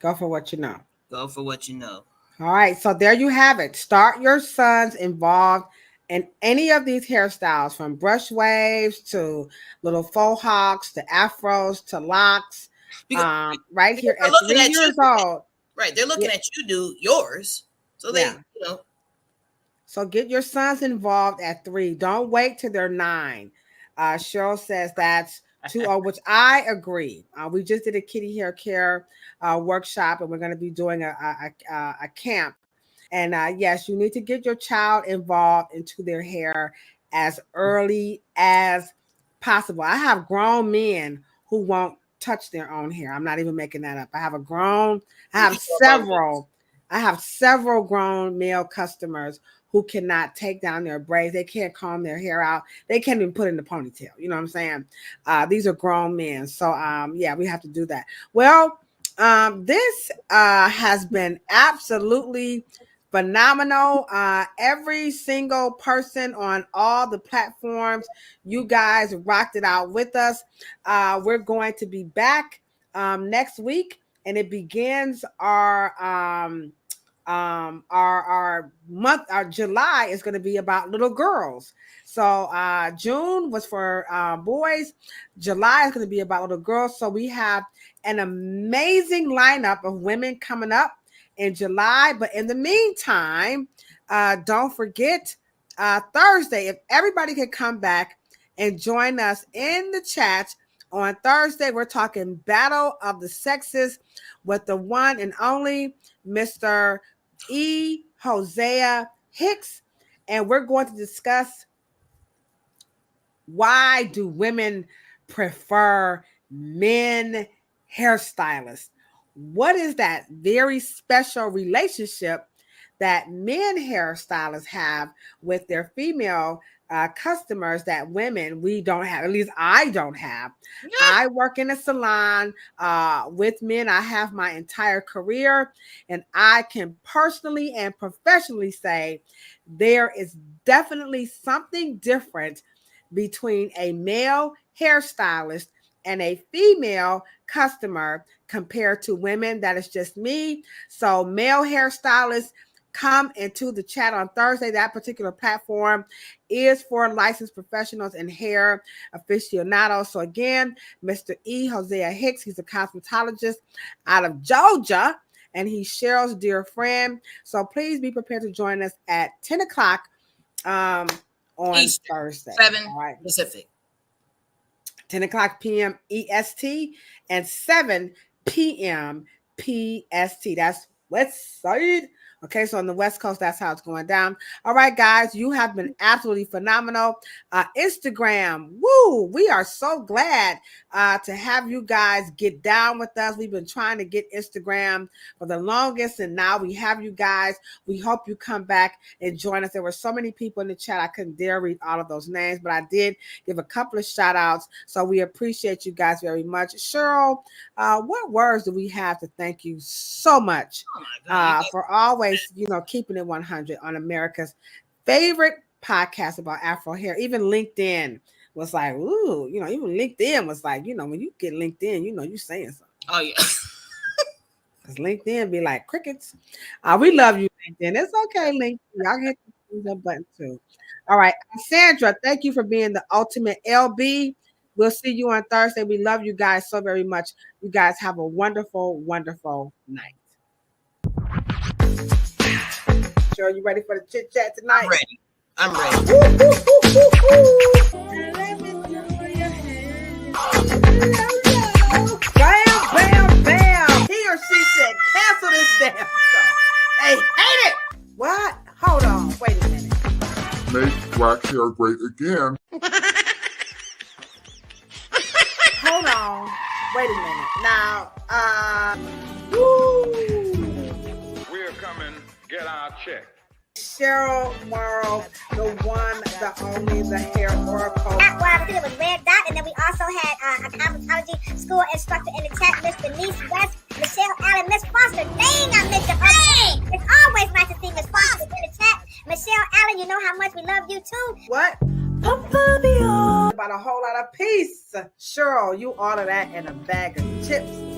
go for what you know. Go for what you know. All right, so there you have it. Start your sons involved in any of these hairstyles, from brush waves to little faux hawks to afros to locks. Right here at 3 years old. Right, they're looking at you do yours, so they, So get your sons involved at 3. Don't wait till they're 9. Cheryl says that's too old, which I agree. We just did a kitty hair care workshop, and we're going to be doing a camp. And yes, you need to get your child involved into their hair as early as possible. I have grown men who won't touch their own hair. I'm not even making that up. I have several grown male customers who cannot take down their braids. They can't comb their hair out. They can't even put in the ponytail. You know what I'm saying? These are grown men. So yeah, we have to do that. Well, this has been absolutely phenomenal. Every single person on all the platforms, you guys rocked it out with us. We're going to be back next week, and it begins our month. Our July is going to be about little girls. So June was for boys. July is going to be about little girls. So we have an amazing lineup of women coming up in July. But in the meantime, don't forget Thursday, if everybody can come back and join us in the chat on Thursday. We're talking Battle of the Sexes with the one and only Mr. E. Hosea Hicks, and we're going to discuss, why do women prefer men hairstylists? What is that very special relationship that men hairstylists have with their female customers that women, we don't have? At least I don't have. Yeah. I work in a salon with men. I have my entire career, and I can personally and professionally say there is definitely something different between a male hairstylist and a female customer compared to women. That is just me. So male hairstylists, come into the chat on Thursday. That particular platform is for licensed professionals and hair aficionados. So again, Mr. E. Hosea Hicks, he's a cosmetologist out of Georgia, and he's Cheryl's dear friend. So please be prepared to join us at 10 o'clock on Eastern, Thursday. 7 Pacific. 10 o'clock p.m. EST and 7 p.m. PST. That's West Side. Okay, so on the West Coast, that's how it's going down. All right, guys, you have been absolutely phenomenal. Instagram, woo, we are so glad to have you guys get down with us. We've been trying to get Instagram for the longest, and now we have you guys. We hope you come back and join us. There were so many people in the chat, I couldn't dare read all of those names, but I did give a couple of shout outs. So we appreciate you guys very much. Cheryl, what words do we have to thank you so much for always, keeping it 100 on America's favorite podcast about Afro hair? Even LinkedIn was like, ooh, even LinkedIn was like, when you get LinkedIn, you saying something. Oh, yeah. Because LinkedIn be like crickets. We love you, LinkedIn. It's okay, LinkedIn. Y'all hit the thumbs up button too. All right. Sandra, thank you for being the ultimate LB. We'll see you on Thursday. We love you guys so very much. You guys have a wonderful, wonderful night. Sure, you ready for the chit chat tonight? I'm ready. Bam, bam, bam. He or she said, cancel this damn show. They hate it. What? Hold on. Wait a minute. Make black hair great again. Wait a minute. Now, woo. We're coming get our check. Cheryl Morrow, the one, the only, the hair oracle. That was Red Dot, and then we also had a cosmetology school instructor in the chat, Miss Denise West, Michelle Allen, Miss Foster. Dang, I missed your name. It's always nice to see Miss Foster in the chat. Michelle Allen, you know how much we love you too. What? About a whole lot of peace. Cheryl, you order that in a bag of chips.